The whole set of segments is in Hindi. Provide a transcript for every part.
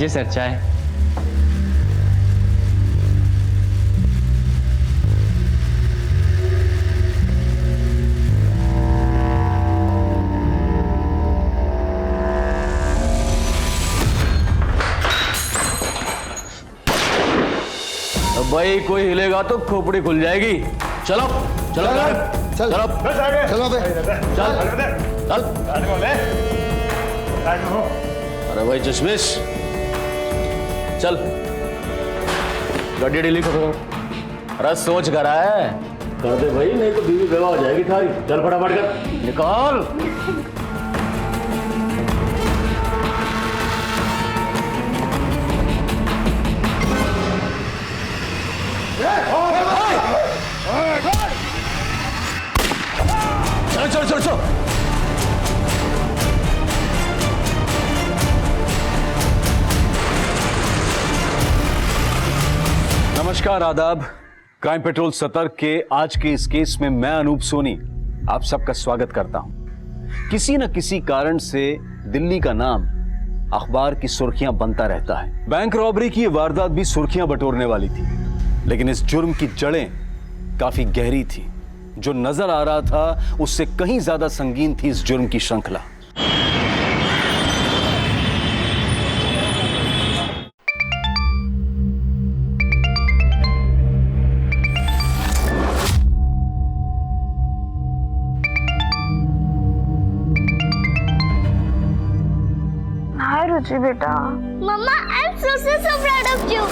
लीजिए सर चाय। भाई कोई हिलेगा तो खोपड़ी खुल जाएगी। चलो चलो चलो चलो चलो बे चल चल। अरे भाई चश्मिश चल गाड़ी डिलीट करो। अरे सोच कर रहा है कर दे भाई, नहीं तो बीवी बेवा हो जाएगी थारी। चल फटाफट कर निकाल। चलो चलो चलो। नमस्कार आदाब। क्राइम पेट्रोल सतर्क के आज के इस केस में मैं अनूप सोनी आप सबका स्वागत करता हूं। किसी न किसी कारण से दिल्ली का नाम अखबार की सुर्खियां बनता रहता है। बैंक रॉबरी की ये वारदात भी सुर्खियां बटोरने वाली थी, लेकिन इस जुर्म की जड़ें काफी गहरी थी। जो नजर आ रहा था उससे कहीं ज्यादा संगीन थी इस जुर्म की श्रृंखला। हाय रुचि बेटा। Mamma I am so proud of you.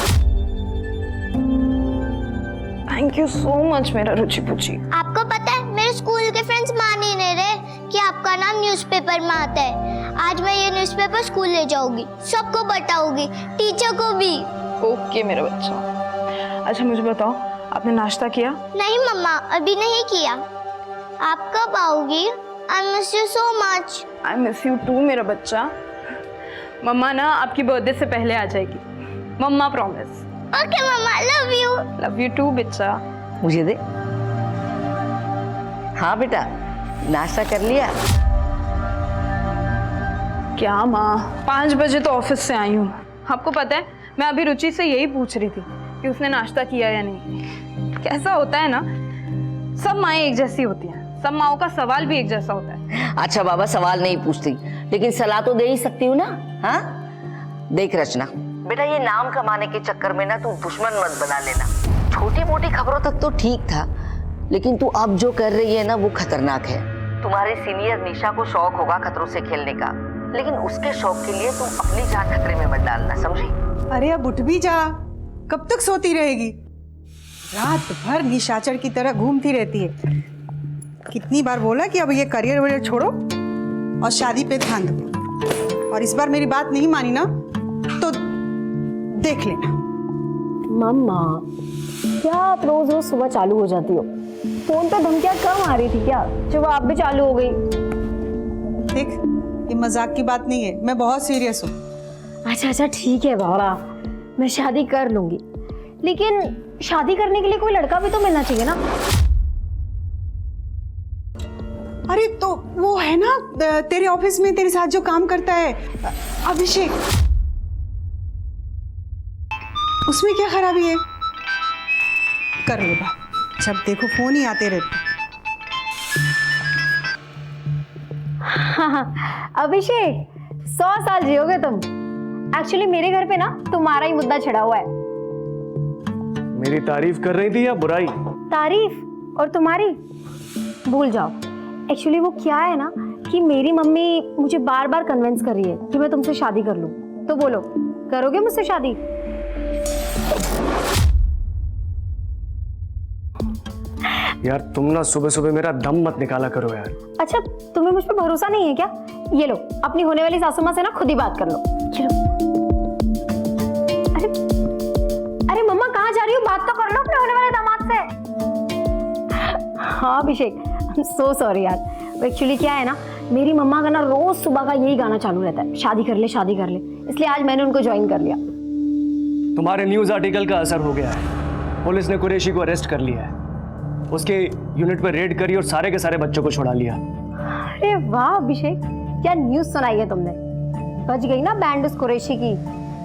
Thank you so much मेरा रुचि पुची। आपको पता है मेरे स्कूल के फ्रेंड्स मान ही नहीं रहे कि आपका नाम न्यूज़पेपर में आता है। आज मैं ये न्यूज़पेपर स्कूल ले जाऊंगी, सबको बताऊंगी, टीचर को भी। ओके मेरा बच्चा। अच्छा मुझे बताओ आपने नाश्ता किया? नहीं मम्मा अभी नहीं किया। आप कब आओगी? I miss you so much. I miss you too मेरा बच्चा। मम्मा ना आपकी बर्थडे से पहले आ जाएगी, mamma promise. Okay mamma love you. Love you too बच्चा। मुझे दे। हाँ बेटा नाश्ता कर लिया? क्या माँ 5 बजे तो ऑफिस से आई हूँ। आपको पता है मैं अभी रुचि से यही पूछ रही थी कि उसने नाश्ता किया या नहीं। कैसा होता है ना, सब माएँ एक जैसी होती हैं, सब माओं का सवाल भी एक जैसा होता है। अच्छा बाबा सवाल नहीं पूछती, लेकिन सलाह तो दे ही सकती हूँ ना। हाँ देख रचना बेटा, ये नाम कमाने के चक्कर में ना तू दुश्मन मत बना लेना। छोटी मोटी खबरों तक तो ठीक था, लेकिन तू अब जो कर रही है ना वो खतरनाक है। तुम्हारे सीनियर निशा को शौक होगा खतरों से खेलने का, लेकिन उसके शौक के लिए तुम अपनी जान खतरे में मत डालना, समझी? अरे अब उठ भी जा, कब तक सोती रहेगी? रात भर निशाचर की तरह घूमती रहती है। कितनी बार बोला कि अब ये करियर वरियर छोड़ो और शादी पे ध्यान दो, और इस बार मेरी बात नहीं मानी ना तो देख लेना। मम्मा क्या आप रोज रोज सुबह चालू हो जाती हो? फोन पे धमकियां कम आ रही थी क्या जब आप भी चालू हो गई? देख ये मजाक की बात नहीं है, मैं बहुत सीरियस हूँ। अच्छा अच्छा ठीक है बाबा, मैं शादी कर लूंगी, लेकिन शादी करने के लिए कोई लड़का भी तो मिलना चाहिए ना। अरे तो वो है ना तेरे ऑफिस में तेरे साथ जो काम करता है अभिषेक, उसमें क्या खराबी है? कर लो बात, जब देखो फोन ही आते रहते। हाँ, अभिषेक 100 साल जियोगे तुम। एक्चुअली मेरे घर पे ना तुम्हारा ही मुद्दा छिड़ा हुआ है। मेरी तारीफ कर रही थी या बुराई? तारीफ और तुम्हारी भूल जाओ। एक्चुअली वो क्या है ना कि मेरी मम्मी मुझे बार बार कन्विंस कर रही है कि मैं तुमसे शादी कर लूं। तो बोलो करोगे मुझसे शादी? यार तुम ना सुबह सुबह मेरा दम मत निकाला करो यार। अच्छा तुम्हें मुझ पर भरोसा नहीं है क्या? ये लो अपनी होने वाली सासू माँ से ना खुद ही बात कर लो। चलो। अरे अरे मम्मा कहाँ जा रही हो? बात तो कर लो अपने होने वाले दामाद से। हाँ अभिषेक सो सॉरी यार। एक्चुअली क्या है ना, मेरी मम्मा का ना रोज सुबह का यही गाना चालू रहता है, शादी कर ले शादी कर ले, इसलिए आज मैंने उनको ज्वाइन कर लिया। तुम्हारे न्यूज आर्टिकल का असर हो गया है। पुलिस ने कुरैशी को अरेस्ट कर लिया है, उसके यूनिट पर रेड करी और सारे के सारे बच्चों को छुड़ा लिया। अरे वाह अभिषेक, क्या न्यूज सुनाई है तुमने? बच गई ना बैंड उस कुरैशी की।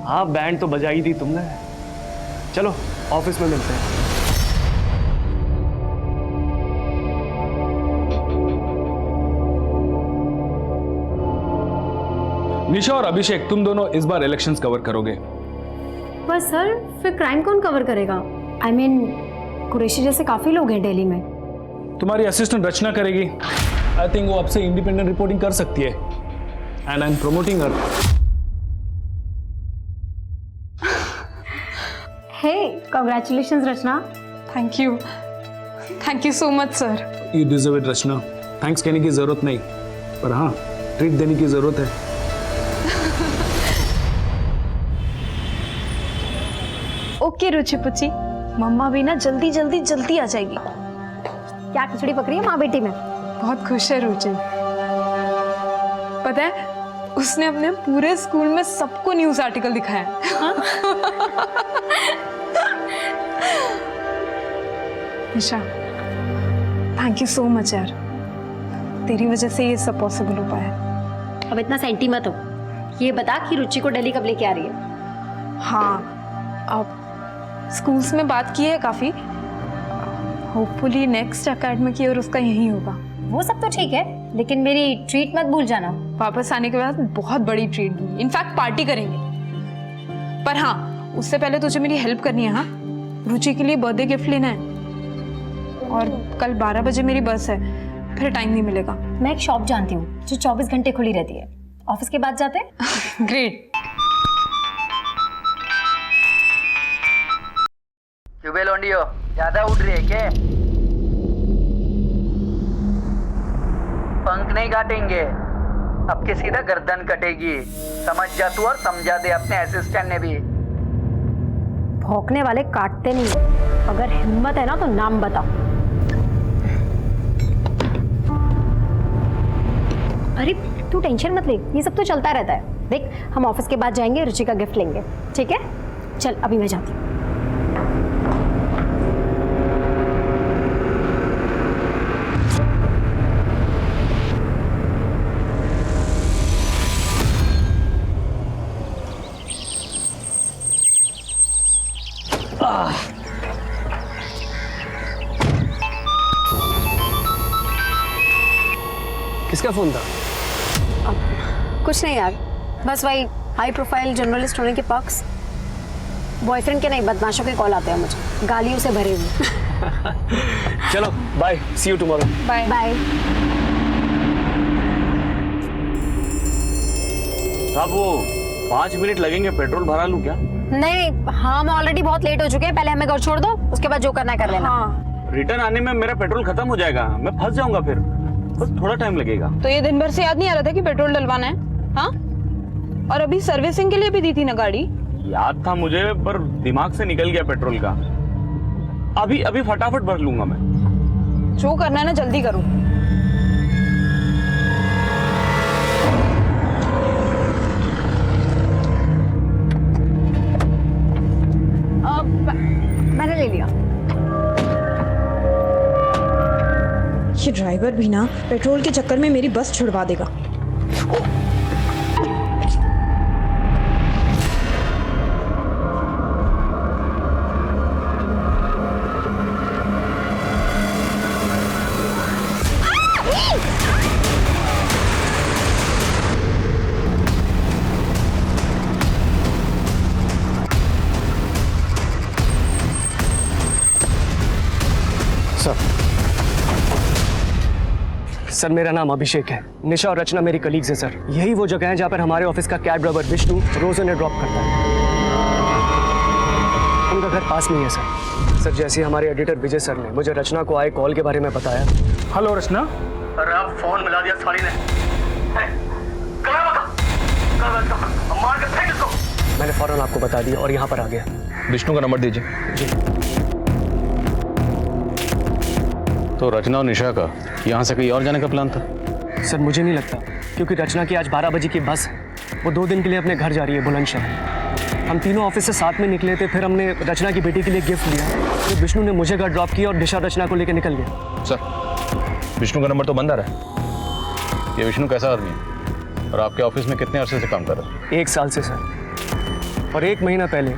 हाँ बैंड तो बजाई दी तुमने। चलो ऑफिस में मिलते हैं। निशा और अभिषेक, तुम दोनों इस बार इलेक्शंस कवर करोगे। पर सर फिर क्राइम कौन कवर करेगा? आई मीन कुरैशी जैसे काफी लोग हैं दिल्ली में। तुम्हारी असिस्टेंट रचना करेगी। आई थिंक वो आपसे इंडिपेंडेंट रिपोर्टिंग कर सकती है। And I am promoting her. Hey congratulations Rachna. Thank you so much sir. You deserve it Rachna. Thanks कहने की जरूरत नहीं, पर हाँ ट्रीट देने की जरूरत है। ओके रुचि पुची, मम्मा भी ना जल्दी जल्दी जल्दी आ जाएगी। क्या खिचड़ी पकड़ी है माँ बेटी में? बहुत खुश है रुचि। पता है उसने अपने पूरे स्कूल में सबको न्यूज आर्टिकल दिखाया। निशा थैंक यू सो मच यार, तेरी वजह से ये सब पॉसिबल हो पाया। अब इतना सेंटी मत हो। ये बता कि रुचि को दिल्ली कब लेके आ रही है? हाँ अब स्कूल्स में बात की है काफी। होपफुली नेक्स्ट एकेडमिक ईयर उसका यही होगा। वो सब तो ठीक है, लेकिन मेरी ट्रीट मत भूल जाना। वापस आने के बाद बहुत बड़ी ट्रीट दूंगी, इनफैक्ट पार्टी करेंगे। पर हाँ उससे पहले तुझे मेरी हेल्प करनी है। हाँ रुचि के लिए बर्थडे गिफ्ट लेना है और कल 12 बजे मेरी बस है, फिर टाइम नहीं मिलेगा। मैं एक शॉप जानती हूँ जो 24 घंटे खुली रहती है। ऑफिस के बाद जाते हैं। ग्रेट। क्यों लोंडियो ज्यादा उड़ रही है क्या? पंख नहीं काटेंगे, अब के सीधा गर्दन कटेगी। समझ जा तू और समझा दे अपने असिस्टेंट ने भी। भौंकने वाले काटते नहीं। अगर हिम्मत है ना तो नाम बता। अरे तू टेंशन मत ले, ये सब तो चलता रहता है। देख हम ऑफिस के बाद जाएंगे, रुचि का गिफ्ट लेंगे, ठीक है? चल अभी मैं जाती हूँ। किसका फोन था? कुछ नहीं यार, बस वही हाई प्रोफाइल जर्नलिस्ट होने के पक्ष। बॉयफ्रेंड के नहीं, बदमाशों के कॉल आते हैं मुझे, गालियों से भरे हुए। चलो bye, see you tomorrow. Bye bye. साहब वो 5 मिनट लगेंगे, पेट्रोल भरा लूं क्या? नहीं हाँ, हम ऑलरेडी बहुत लेट हो चुके हैं। पहले हमें घर छोड़ दो, उसके बाद जो करना है कर लेना। हाँ रिटर्न आने में मेरा पेट्रोल खत्म हो जाएगा, मैं फंस जाऊंगा, फिर बस थोड़ा टाइम लगेगा। तो ये दिन भर से याद नहीं आ रहा था कि पेट्रोल डलवाना है? हाँ और अभी सर्विसिंग के लिए भी दी थी ना गाड़ी। याद था मुझे, पर दिमाग से निकल गया पेट्रोल का। अभी अभी फटाफट भर लूंगा मैं। जो करना है ना जल्दी करो। मैंने ले लिया। ये ड्राइवर भी ना पेट्रोल के चक्कर में मेरी बस छुड़वा देगा। सर मेरा नाम अभिषेक है। निशा और रचना मेरी कलीग्स हैं सर। यही वो जगह है जहाँ पर हमारे ऑफिस का कैब ड्राइवर विष्णु रोज उन्हें ड्रॉप करता है। उनका घर पास में ही है सर। सर जैसे हमारे एडिटर विजय सर ने मुझे रचना को आए कॉल के बारे में बताया। हेलो रचना। अरे आप फोन मिला दिया साली ने। मार के फेंक इसको। मैंने फौरन आपको बता दिया और यहाँ पर आ गया। विष्णु का नंबर दीजिए। जी तो रचना और निशा का यहाँ से कहीं और जाने का प्लान था? सर मुझे नहीं लगता, क्योंकि रचना की आज 12 बजे की बस है। वो 2 दिन के लिए अपने घर जा रही है बुलंदशहर। हम तीनों ऑफिस से साथ में निकले थे, फिर हमने रचना की बेटी के लिए गिफ्ट लिया। फिर विष्णु ने मुझे घर ड्रॉप किया और निशा रचना को लेकर निकल गया। सर विष्णु का नंबर तो बंद आ रहा है। ये विष्णु कैसा आदमी है और आपके ऑफिस में कितने अरसे से काम कर रहा है? 1 साल से सर। और 1 महीना पहले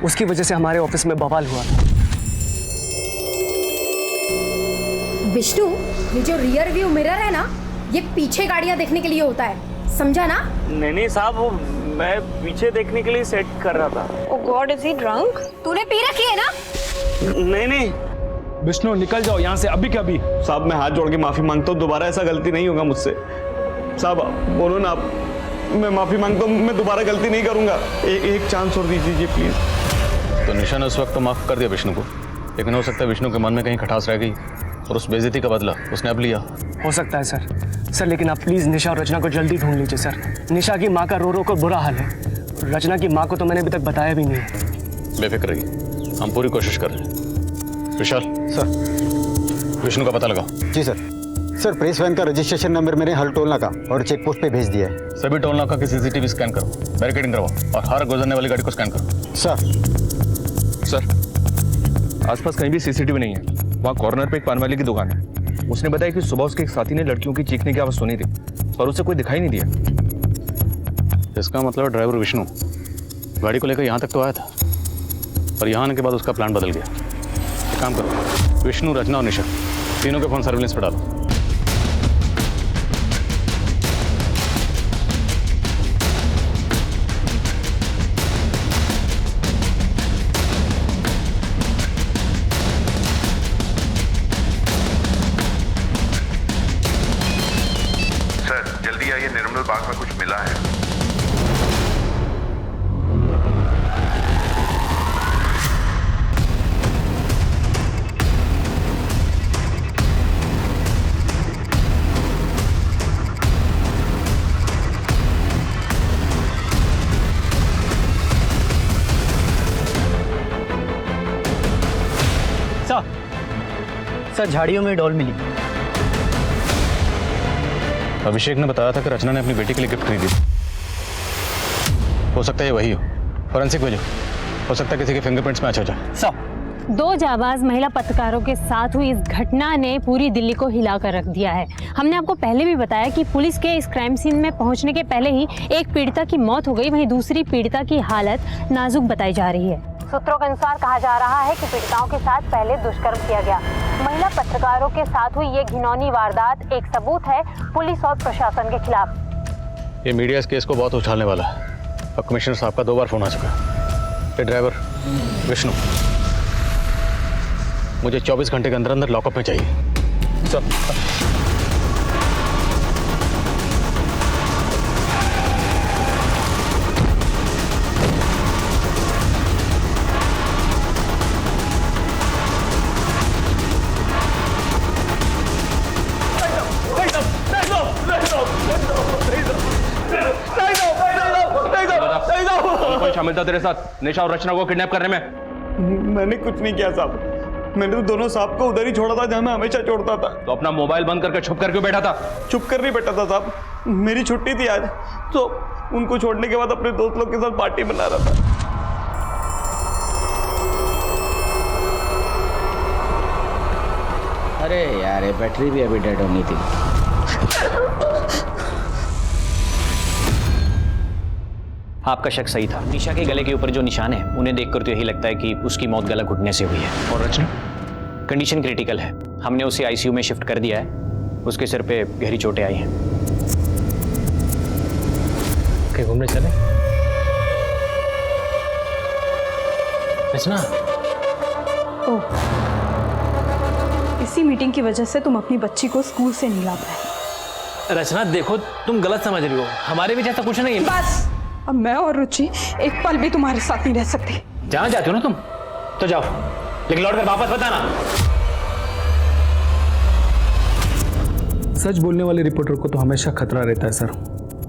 उसकी वजह से हमारे ऑफिस में बवाल हुआ। विष्णु, ये जो रियर व्यू मिरर है ना, ये पीछे गाड़ियां देखने के लिए होता है, समझा ना? नहीं साहब, वो मैं पीछे देखने के लिए सेट कर रहा था। ओ गॉड, इज ही ड्रंक? तूने पी रखी है ना? नहीं विष्णु, निकल जाओ यहाँ से अभी के अभी। साहब मैं हाथ जोड़ के माफी मांगता हूँ, दोबारा ऐसा गलती नहीं होगा मुझसे। साहब बोलो ना आप, मैं माफी मांगता हूँ, मैं दोबारा गलती नहीं करूँगा। एक चांस और दीजिए प्लीज। तो निशा ने उस वक्त तो माफ कर दिया विष्णु को, लेकिन हो सकता है विष्णु के मन में कहीं खटास रह गई और उस बेइज्जती का बदला उसने अब लिया। हो सकता है सर, लेकिन आप प्लीज़ निशा और रचना को जल्दी ढूंढ लीजिए सर। निशा की माँ का रो कर बुरा हाल है। रचना की माँ को तो मैंने अभी तक बताया भी नहीं है। बेफिक्र रहिए, हम पूरी कोशिश कर रहे हैं। विशाल सर। विष्णु का पता लगा? जी सर, प्रेस वैन का रजिस्ट्रेशन नंबर मैंने हर टोल नाका और चेक पोस्ट पे भेज दिया है। सभी टोल नाका की सीसीटीवी स्कैन करो, बैरिकेडिंग करवाओ और हर गुजरने वाली गाड़ी को स्कैन करो। सर, आसपास कहीं भी सीसीटीवी नहीं है। वहाँ कॉर्नर पे एक पान वाले की दुकान है। उसने बताया कि सुबह उसके एक साथी ने लड़कियों की चीखने की आवाज़ सुनी थी, पर उसे कोई दिखाई नहीं दिया। इसका मतलब ड्राइवर विष्णु गाड़ी को लेकर यहाँ तक तो आया था, पर यहाँ आने के बाद उसका प्लान बदल गया। एक काम करो, विष्णु, रचना और निशा तीनों के फोन सर्विलेंस पर डालो। सर जल्दी आइए, निर्मल बाग में कुछ मिला है। सर झाड़ियों में डॉल मिली। अभिषेक ने बताया था कि रचना ने अपनी बेटी के लिए गिफ्ट खरीदी। हो सकता है ये वही हो। फॉरेंसिक भेजो, हो सकता है किसी के फिंगरप्रिंट्स मैच हो जाए। 2 जाबाज महिला पत्रकारों के साथ हुई इस घटना ने पूरी दिल्ली को हिला कर रख दिया है। हमने आपको पहले भी बताया कि पुलिस के इस क्राइम सीन में पहुंचने के पहले ही एक पीड़िता की मौत हो गई, वहीं दूसरी पीड़िता की हालत नाजुक बताई जा रही है। सूत्रों के अनुसार कहा जा रहा है कि पीड़िताओं के साथ पहले दुष्कर्म किया गया। महिला पत्रकारों के साथ हुई ये घिनौनी वारदात एक सबूत है पुलिस और प्रशासन के खिलाफ। ये मीडिया इस केस को बहुत उछालने वाला है। अब कमिश्नर साहब का 2 बार फोन आ चुका है। ड्राइवर विष्णु, मुझे 24 घंटे के अंदर अंदर लॉकअप में चाहिए। सर कौन शामिल था तेरे साथ निशा और रचना को किडनैप करने में? मैंने कुछ नहीं किया साहब, मैंने तो दोनों साहब को उधर ही छोड़ा था जहां मैं हमेशा छोड़ता था। तो अपना मोबाइल बंद करके छुप कर क्यों बैठा था? छुप कर नहीं बैठा था साहब, मेरी छुट्टी थी आज, तो उनको छोड़ने के बाद अपने दोस्त लोग के साथ पार्टी बना रहा था। अरे यार, ये बैटरी भी अभी डेड होनी थी। आपका शक सही था। निशा के गले के ऊपर जो निशान है उन्हें देखकर तो यही लगता है कि उसकी मौत गला घुटने से हुई है। और रचना? कंडीशन क्रिटिकल है, हमने उसे आईसीयू में शिफ्ट कर दिया है। उसके सिर पे गहरी चोटें आई हैं। कहीं घूमने चले? रचना, इसी मीटिंग की वजह से तुम अपनी बच्ची को स्कूल से नहीं ला पाए। रचना देखो, तुम गलत समझ रही हो, हमारे भी जैसा कुछ नहीं है। बस, अब मैं और रुचि एक पल भी तुम्हारे साथ नहीं रह सकते। जहाँ जाती हो ना तुम तो जाओ, लेकिन लौट कर वापस बताना। सच बोलने वाले रिपोर्टर को तो हमेशा खतरा रहता है सर।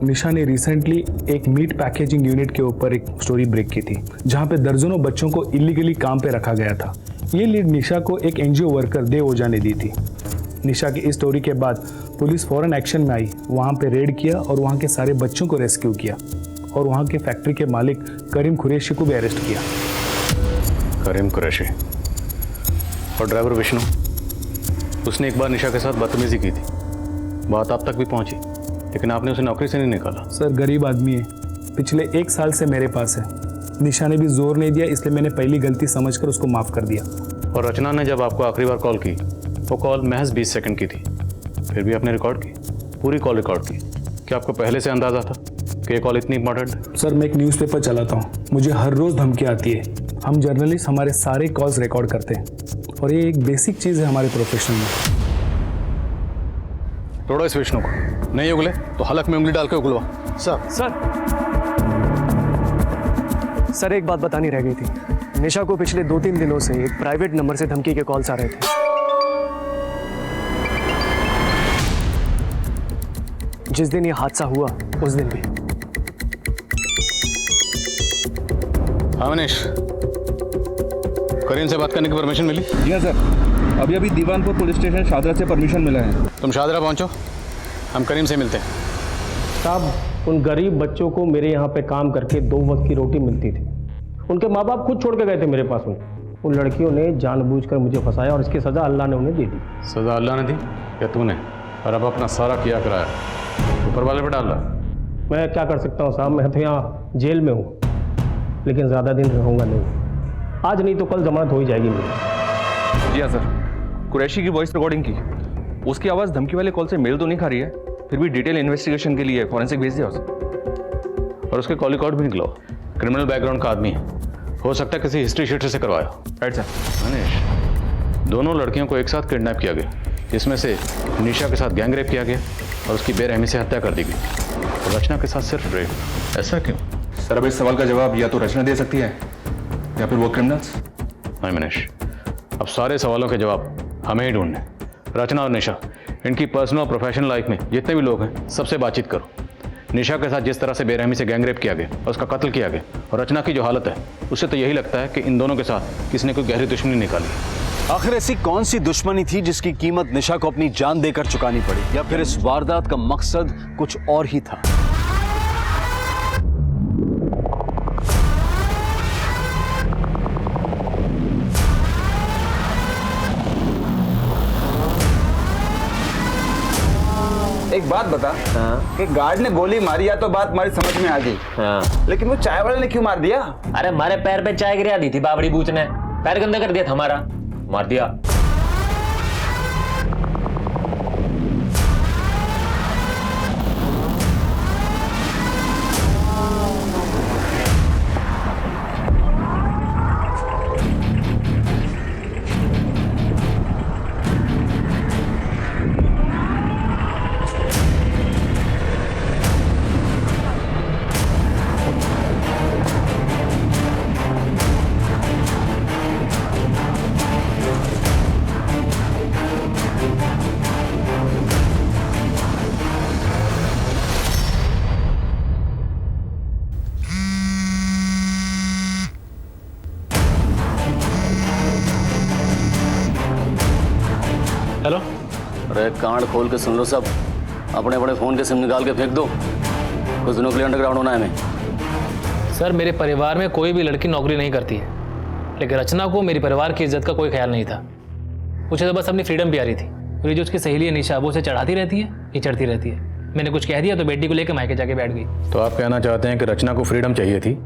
निशा ने रिसेंटली एक मीट पैकेजिंग यूनिट के ऊपर एक स्टोरी ब्रेक की थी, जहां पे दर्जनों बच्चों को इलीगली काम पे रखा गया था। ये लीड निशा को एक एनजीओ वर्कर देव ओझा ने दी थी। निशा की इस स्टोरी के बाद पुलिस फौरन एक्शन में आई, वहां पे रेड किया और वहां के सारे बच्चों को रेस्क्यू किया और वहां के फैक्ट्री के मालिक करीम कुरैशी को भी अरेस्ट किया। करीम कुरैशी और ड्राइवर विष्णु, उसने एक बार निशा के साथ बदतमीजी की थी, बात आप तक भी पहुंची, लेकिन आपने उसे नौकरी से नहीं निकाला। सर गरीब आदमी है, पिछले 1 साल से मेरे पास है, निशा ने भी जोर नहीं दिया, इसलिए मैंने पहली गलती समझकर उसको माफ़ कर दिया। और रचना ने जब आपको आखिरी बार कॉल की वो कॉल महज 20 सेकंड की थी, फिर भी आपने रिकॉर्ड की, पूरी कॉल रिकॉर्ड की। क्या आपको पहले से अंदाजा था कि ये कॉल इतनी इंपॉर्टेंट है? सर, मैं एक न्यूज़पेपर चलाता हूँ, मुझे हर रोज़ धमकी आती है। हम जर्नलिस्ट हमारे सारे कॉल्स रिकॉर्ड करते हैं और ये एक बेसिक चीज़ है हमारे प्रोफेशन में। तोड़ो इस विष्णु को, नहीं उगले तो हलक में उंगली डाल के उगलवा। सर एक बात बतानी रह गई थी। निशा को पिछले 2-3 दिनों से एक प्राइवेट नंबर से धमकी के कॉल्स आ रहे थे। जिस दिन ये हादसा हुआ उस दिन भी। हाँ मनीष, करीम से बात करने की परमिशन मिली? जी हाँ सर, अभी दीवानपुर पुलिस स्टेशन शादरा से परमिशन मिला है। तुम शादरा पहुंचो, हम करीम से मिलते हैं। साहब, उन गरीब बच्चों को मेरे यहाँ पे काम करके 2 वक्त की रोटी मिलती थी। उनके माँ बाप खुद छोड़ के गए थे मेरे पास उन लड़कियों ने जानबूझकर मुझे फंसाया और इसकी सज़ा अल्लाह ने उन्हें दे दी। सज़ा अल्लाह ने दी या तूने? और अब अपना सारा किया कराया ऊपर वाले पे डाल रहा। मैं क्या कर सकता हूँ साहब, मैं तो यहाँ जेल में हूँ, लेकिन ज़्यादा दिन रहूँगा नहीं। आज नहीं तो कल जमानत हो ही जाएगी मेरी। जी हाँ सर, कुरैशी की वॉइस रिकॉर्डिंग की, उसकी आवाज़ धमकी वाले कॉल से मेल तो नहीं खा रही है, फिर भी डिटेल इन्वेस्टिगेशन के लिए फॉरेंसिक भेज दिया उसे। और उसके कॉल रिकॉर्ड भी निकलो, क्रिमिनल बैकग्राउंड का आदमी है, हो सकता है किसी हिस्ट्री शीट से करवाया। Right sir. मनीष, दोनों लड़कियों को एक साथ किडनैप किया गया, इसमें से निशा के साथ गैंग रेप किया गया और उसकी बेरहमी से हत्या कर दी गई, रचना के साथ सिर्फ रेप। ऐसा क्यों? सर, अब इस सवाल का जवाब या तो रचना दे सकती है या फिर वो क्रिमिनल्स। नहीं मनीष, अब सारे सवालों के जवाब हमें ही ढूंढने। रचना और निशा, इनकी पर्सनल और प्रोफेशनल लाइफ में जितने भी लोग हैं सबसे बातचीत करो। निशा के साथ जिस तरह से बेरहमी से गैंग रेप किया गया और उसका कत्ल किया गया, और रचना की जो हालत है, उससे तो यही लगता है कि इन दोनों के साथ किसी ने कोई गहरी दुश्मनी निकाली। आखिर ऐसी कौन सी दुश्मनी थी जिसकी कीमत निशा को अपनी जान देकर चुकानी पड़ी, या फिर इस वारदात का मकसद कुछ और ही था? एक बात बता, कि गार्ड ने गोली मारी या तो बात हमारी समझ में आ गई, लेकिन वो चाय वाले ने क्यों मार दिया? अरे हमारे पैर पे चाय गिरा दी थी बाबड़ी बूच ने, पैर गंदा कर दिया था हमारा, मार दिया। हेलो। अरे कांड खोल के सुन लो सब, अपने अपने फोन के सिम निकाल के फेंक दो, कुछ दिनों के लिए अंडरग्राउंड होना है हमें। सर, मेरे परिवार में कोई भी लड़की नौकरी नहीं करती है, लेकिन रचना को मेरे परिवार की इज्जत का कोई ख्याल नहीं था। उसे तो बस अपनी फ्रीडम प्यारी थी। और ये जो उसकी सहेली है निशा, वो उसे चढ़ाती रहती है, ये चढ़ती रहती है। मैंने कुछ कह दिया तो बेटी को लेकर मायके जाके बैठ गई। तो आप कहना चाहते हैं कि रचना को फ्रीडम चाहिए थी,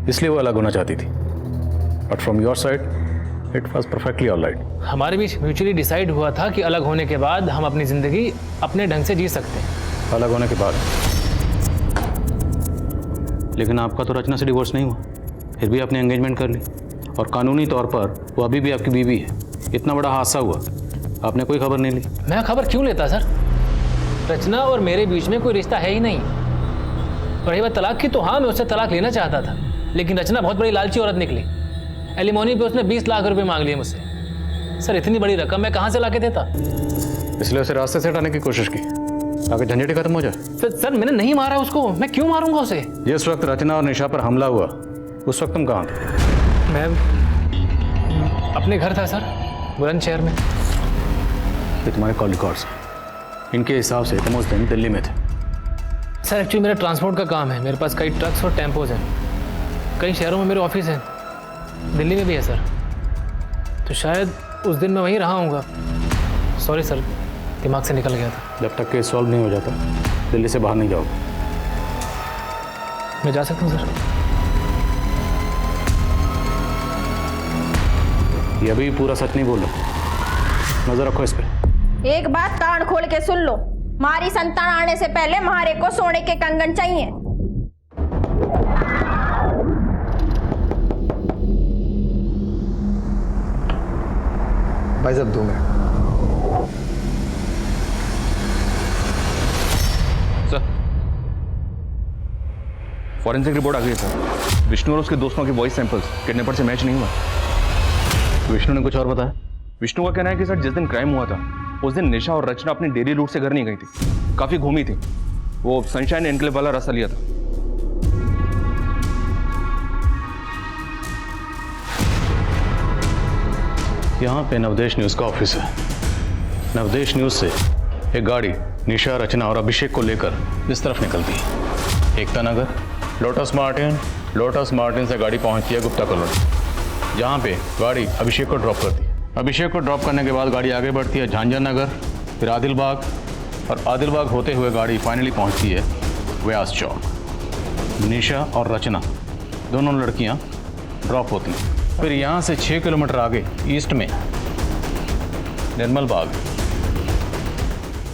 इसलिए वो अलग होना चाहती थी, but from your side it was perfectly alright. हमारे बीच म्यूचुअली डिसाइड हुआ था कि अलग होने के बाद हम अपनी जिंदगी अपने ढंग से जी सकते हैं। अलग होने के बाद? लेकिन आपका तो रचना से डिवोर्स नहीं हुआ, फिर भी आपने एंगेजमेंट कर ली, और कानूनी तौर पर वो अभी भी आपकी बीवी है। इतना बड़ा हादसा हुआ, आपने कोई खबर नहीं ली। मैं खबर क्यों लेता सर? रचना और मेरे बीच में कोई रिश्ता है ही नहीं। रही बात तलाक की, तो हाँ, मैं उससे तलाक लेना चाहता था, लेकिन रचना बहुत बड़ी लालची औरत निकली। एलिमोनी पे उसने 20 लाख रुपए मांग लिए मुझसे। सर, इतनी बड़ी रकम मैं कहाँ से लाके देता? इसलिए उसे रास्ते से हटाने की कोशिश की ताकि झंझट ही खत्म हो जाए। सर, मैंने नहीं मारा उसको, मैं क्यों मारूंगा उसे? जिस वक्त रचना और निशा पर हमला हुआ उस वक्त तुम कहाँ थे? मैं अपने घर था सर, बुलंदशहर में। ये तुम्हारे कॉल रिकॉर्ड्स, इनके हिसाब से तुम उस दिन दिल्ली में थे। सर, एक्चुअली मेरा ट्रांसपोर्ट का काम है, मेरे पास कई ट्रक्स और टेम्पोज हैं। कई शहरों में मेरे ऑफिस हैं, दिल्ली में भी है सर। तो शायद उस दिन मैं वहीं रहा हूँगा। सॉरी सर, दिमाग से निकल गया था। जब तक केस सॉल्व नहीं हो जाता दिल्ली से बाहर नहीं जाओगे। मैं जा सकता हूँ सर? ये अभी पूरा सच नहीं बोल रहा, नजर रखो इस पे। एक बात कान खोल के सुन लो, हमारी संतान आने से पहले हमारे को सोने के कंगन चाहिए। भाई साहब 2 मिनट। सर, फॉरेंसिक रिपोर्ट आ गई है सर। विष्णु और उसके दोस्तों के वॉइस सैंपल्स किडनैपर से मैच नहीं हुआ। विष्णु ने कुछ और बताया? विष्णु का कहना है कि सर जिस दिन क्राइम हुआ था उस दिन निशा और रचना अपनी डेली रूट से घर नहीं गई थी, काफी घूमी थी। वो सनशाइन एनक्लेव वाला रास्ता लिया था। यहाँ पे नवदेश न्यूज का ऑफिस है। नवदेश न्यूज से एक गाड़ी निशा, रचना और अभिषेक को लेकर इस तरफ निकलती है। एकता नगर, लोटस मार्टिन से गाड़ी पहुंचती है गुप्ता कॉलोनी, जहाँ पे गाड़ी अभिषेक को ड्रॉप करती है। अभिषेक को ड्रॉप करने के बाद गाड़ी आगे बढ़ती है झांझर नगर, फिर आदिलबाग, और आदिलबाग होते हुए गाड़ी फाइनली पहुंचती है व्यास चौक। निशा और रचना दोनों लड़कियां ड्रॉप होती हैं। फिर यहाँ से 6 किलोमीटर आगे ईस्ट में निर्मल बाग।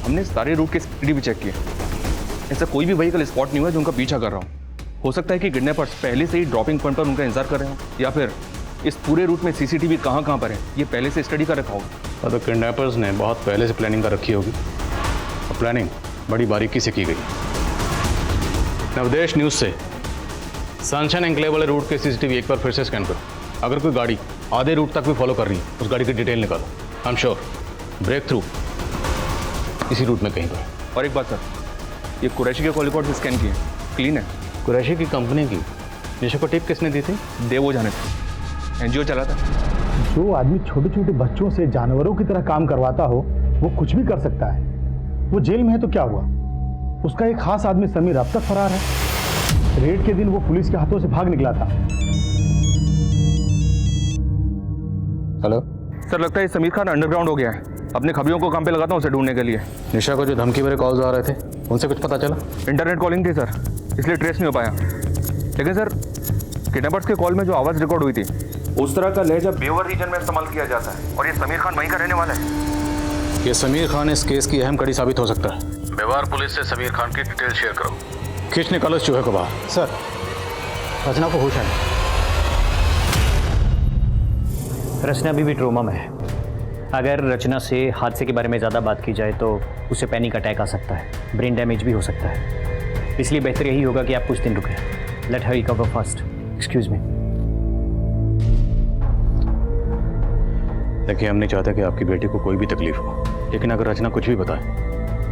हमने सारे रूट के स्पीड भी चेक किए, ऐसा कोई भी व्हीकल स्पॉट नहीं हुआ जो उनका पीछा कर रहा हूँ। हो सकता है कि किडनैपर्स पहले से ही ड्रॉपिंग पॉइंट पर उनका इंतजार कर रहे हो, या फिर इस पूरे रूट में सीसीटीवी कहाँ कहाँ पर है ये पहले से स्टडी कर रखा होगा। तो किडनैपर्स ने बहुत पहले से प्लानिंग कर रखी होगी, और प्लानिंग बड़ी बारीकी से की गई। नवदेश न्यूज से सनशाइन एनक्लेव वाले रूट के सीसीटीवी एक बार फिर से स्कैन करो। अगर कोई गाड़ी आधे रूट तक भी फॉलो कर रही है, उस गाड़ी की डिटेल निकालो। I am sure breakthrough इसी रूट में कहीं पर। और एक बात सर, ये कुरैशी के कॉल रिकॉर्ड स्कैन किए, क्लीन है। कुरैशी की कंपनी की निशा को टिप किसने दी थी? देवो जाने थे, एनजीओ चला था। जो आदमी छोटे छोटे बच्चों से जानवरों की तरह काम करवाता हो वो कुछ भी कर सकता है। वो जेल में है तो क्या हुआ, उसका एक खास आदमी समीर अब तक फरार है। रेड के दिन वो पुलिस के हाथों से भाग निकला था। हेलो सर, लगता है समीर खान अंडरग्राउंड हो गया है। अपने खबरियों को काम पे लगाता हूँ उसे ढूंढने के लिए। निशा को जो धमकी भरे कॉल्स आ रहे थे उनसे कुछ पता चला? इंटरनेट कॉलिंग थी सर, इसलिए ट्रेस नहीं हो पाया। लेकिन सर, किडनैपर्स के कॉल में जो आवाज़ रिकॉर्ड हुई थी उस तरह का लहजा बेवर रीजन में इस्तेमाल किया जाता है, और ये समीर खान वहीं का रहने वाला है। ये समीर खान इस केस की अहम कड़ी साबित हो सकता है। बेवार पुलिस से समीर खान की डिटेल शेयर करो। खींच निकालो इस चूहे को बाहर। सर, रचना को होश है। रचना अभी भी ट्रोमा में है। अगर रचना से हादसे के बारे में ज़्यादा बात की जाए तो उसे पैनिक अटैक आ सकता है, ब्रेन डैमेज भी हो सकता है। इसलिए बेहतर यही होगा कि आप कुछ दिन रुकें। Let her recover fast. Excuse me. देखिए, हम नहीं चाहते कि आपकी बेटी को कोई भी तकलीफ हो, लेकिन अगर रचना कुछ भी बताए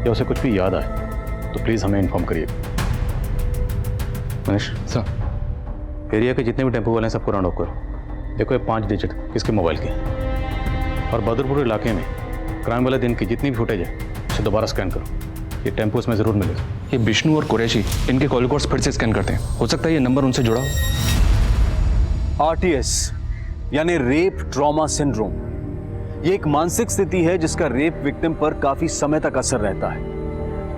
या उसे कुछ भी याद आए तो प्लीज़ हमें इन्फॉर्म करिए। मनीष सर, एरिया के जितने भी टेम्पो वाले हैं सबको राउंड ऑफ करो। देखो ये 5 डिजिट किसके मोबाइल के, और बहादुरपुर इलाके में क्राइम वाले दिन की जितनी भी फुटेज है उसे दोबारा स्कैन करो। ये टेम्पो इसमें ज़रूर मिलेगा। ये विष्णु और कुरैशी इनके कॉल रिकॉर्ड्स फिर से स्कैन करते हैं, हो सकता है ये नंबर उनसे जुड़ा हो। RTS यानी रेप ट्रॉमा सिंड्रोम, ये एक मानसिक स्थिति है जिसका रेप विक्टिम पर काफी समय तक असर रहता है,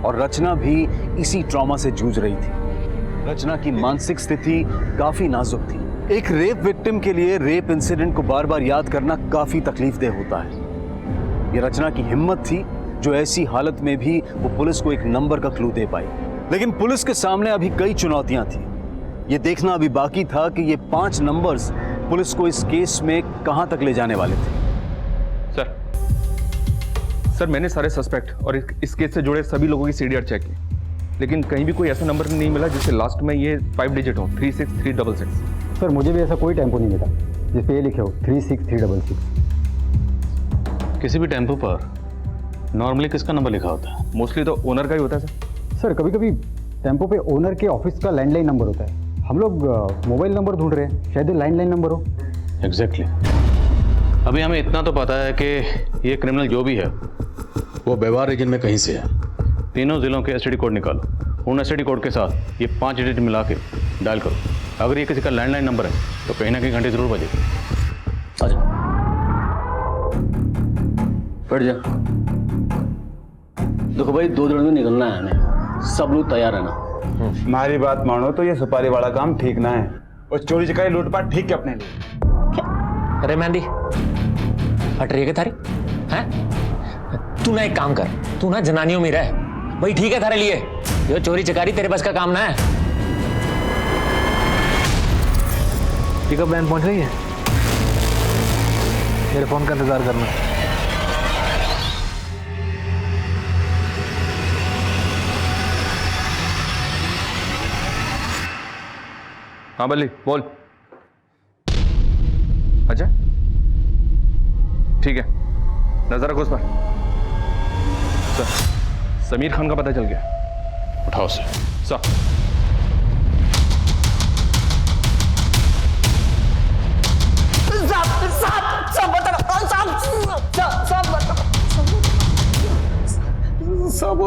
और रचना भी इसी ट्रॉमा से जूझ रही थी। रचना की मानसिक स्थिति काफी नाजुक थी। एक रेप विक्टिम के लिए रेप इंसिडेंट को बार बार याद करना काफी तकलीफदेह होता है। ये रचना की हिम्मत थी जो ऐसी हालत में भी वो पुलिस को एक नंबर का क्लू दे पाई। लेकिन पुलिस के सामने अभी कई चुनौतियां थी। ये देखना अभी बाकी था कि ये 5 नंबर्स पुलिस को इस केस में कहां तक ले जाने वाले थे। सर, मैंने सारे सस्पेक्ट और इस केस से जुड़े सभी लोगों की सीडीआर चेक की, लेकिन कहीं भी कोई ऐसा नंबर नहीं मिला जिससे लास्ट में ये 5 डिजिट हो, 36366। सर, मुझे भी ऐसा कोई टेम्पो नहीं मिला जिस पे ये लिखे हो 36366। किसी भी टेम्पो पर नॉर्मली किसका नंबर लिखा होता है? मोस्टली तो ओनर का ही होता है सर। सर, कभी कभी टेम्पो पे ओनर के ऑफिस का लैंडलाइन नंबर होता है। हम लोग मोबाइल नंबर ढूंढ रहे हैं, शायद लैंडलाइन नंबर हो। एग्जैक्टली। अभी हमें इतना तो पता है कि ये क्रिमिनल जो भी है वो बेवार रीजन में कहीं से है। तीनों जिलों के एसटीडी कोड निकालो। उन एसटीडी कोड के साथ ये 5 डिजिट मिला के डायल करो। अगर ये किसी का लैंडलाइन नंबर है तो कहीं ना कहीं घंटे जरूर बजेगी। आजा, बैठ जा। देखो भाई, 2 दिन में निकलना है हमें, सब लोग तैयार है ना? हमारी बात मानो तो ये सुपारी वाला काम ठीक ना है, और चोरी चकारी लूटपाट ठीक है अपने लिए। अरे मेहंदी, फट रही है क्या थारी? हैं? तू ना एक काम कर, तू ना जनानियों में रह, भाई ठीक है थारे लिए। जो चोरी चकारी तेरे बस का काम ना है। पिकअप वैन पहुंच रही है, मेरे फोन का इंतजार करना। हाँ बल्ली बोल। अच्छा ठीक है, नजर रखो उस पर। समीर खान का पता चल गया? उठाओ से। सर सब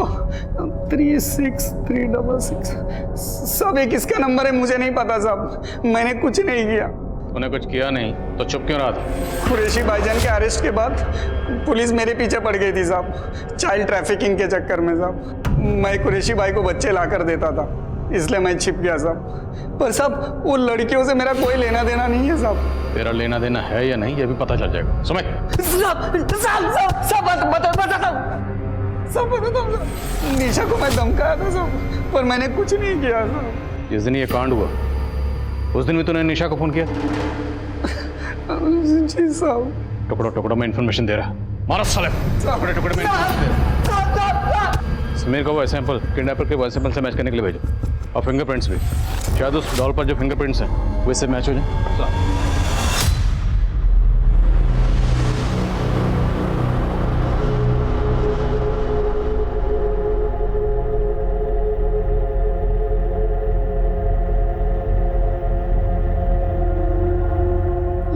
36366 सब एक किसका नंबर है मुझे नहीं पता साहब, मैंने कुछ नहीं किया। तूने कुछ किया नहीं तो चुप क्यों रहा था? कुरैशी भाईजान के अरेस्ट के बाद पुलिस मेरे पीछे पड़ गई थी साहब, चाइल्ड ट्रैफिकिंग के चक्कर में साहब। मैं कुरैशी भाई को बच्चे ला कर देता था, इसलिए मैं छिप गया साहब। पर साहब वो लड़कियों से मेरा कोई लेना देना नहीं है साहब। तेरा लेना देना है या नहीं ये भी पता चल जाएगा। समझ? सब बता निशा को मैं धमकाया था साहब, पर मैंने कुछ नहीं किया साहब। जिस दिन ये कांड हुआ उस दिन भी तूने निशा को फोन किया? जी साहब। टुकड़ों टुकड़ों में इंफॉर्मेशन दे रहा। मारो साले, टुकड़े टुकड़े में। समीर को वो सैंपल किडनैपर के वॉइस सैंपल से मैच करने के लिए भेजो, और फिंगरप्रिंट्स भी। शायद उस डॉल पर जो फिंगरप्रिंट्स हैं वो इससे मैच हो जाए।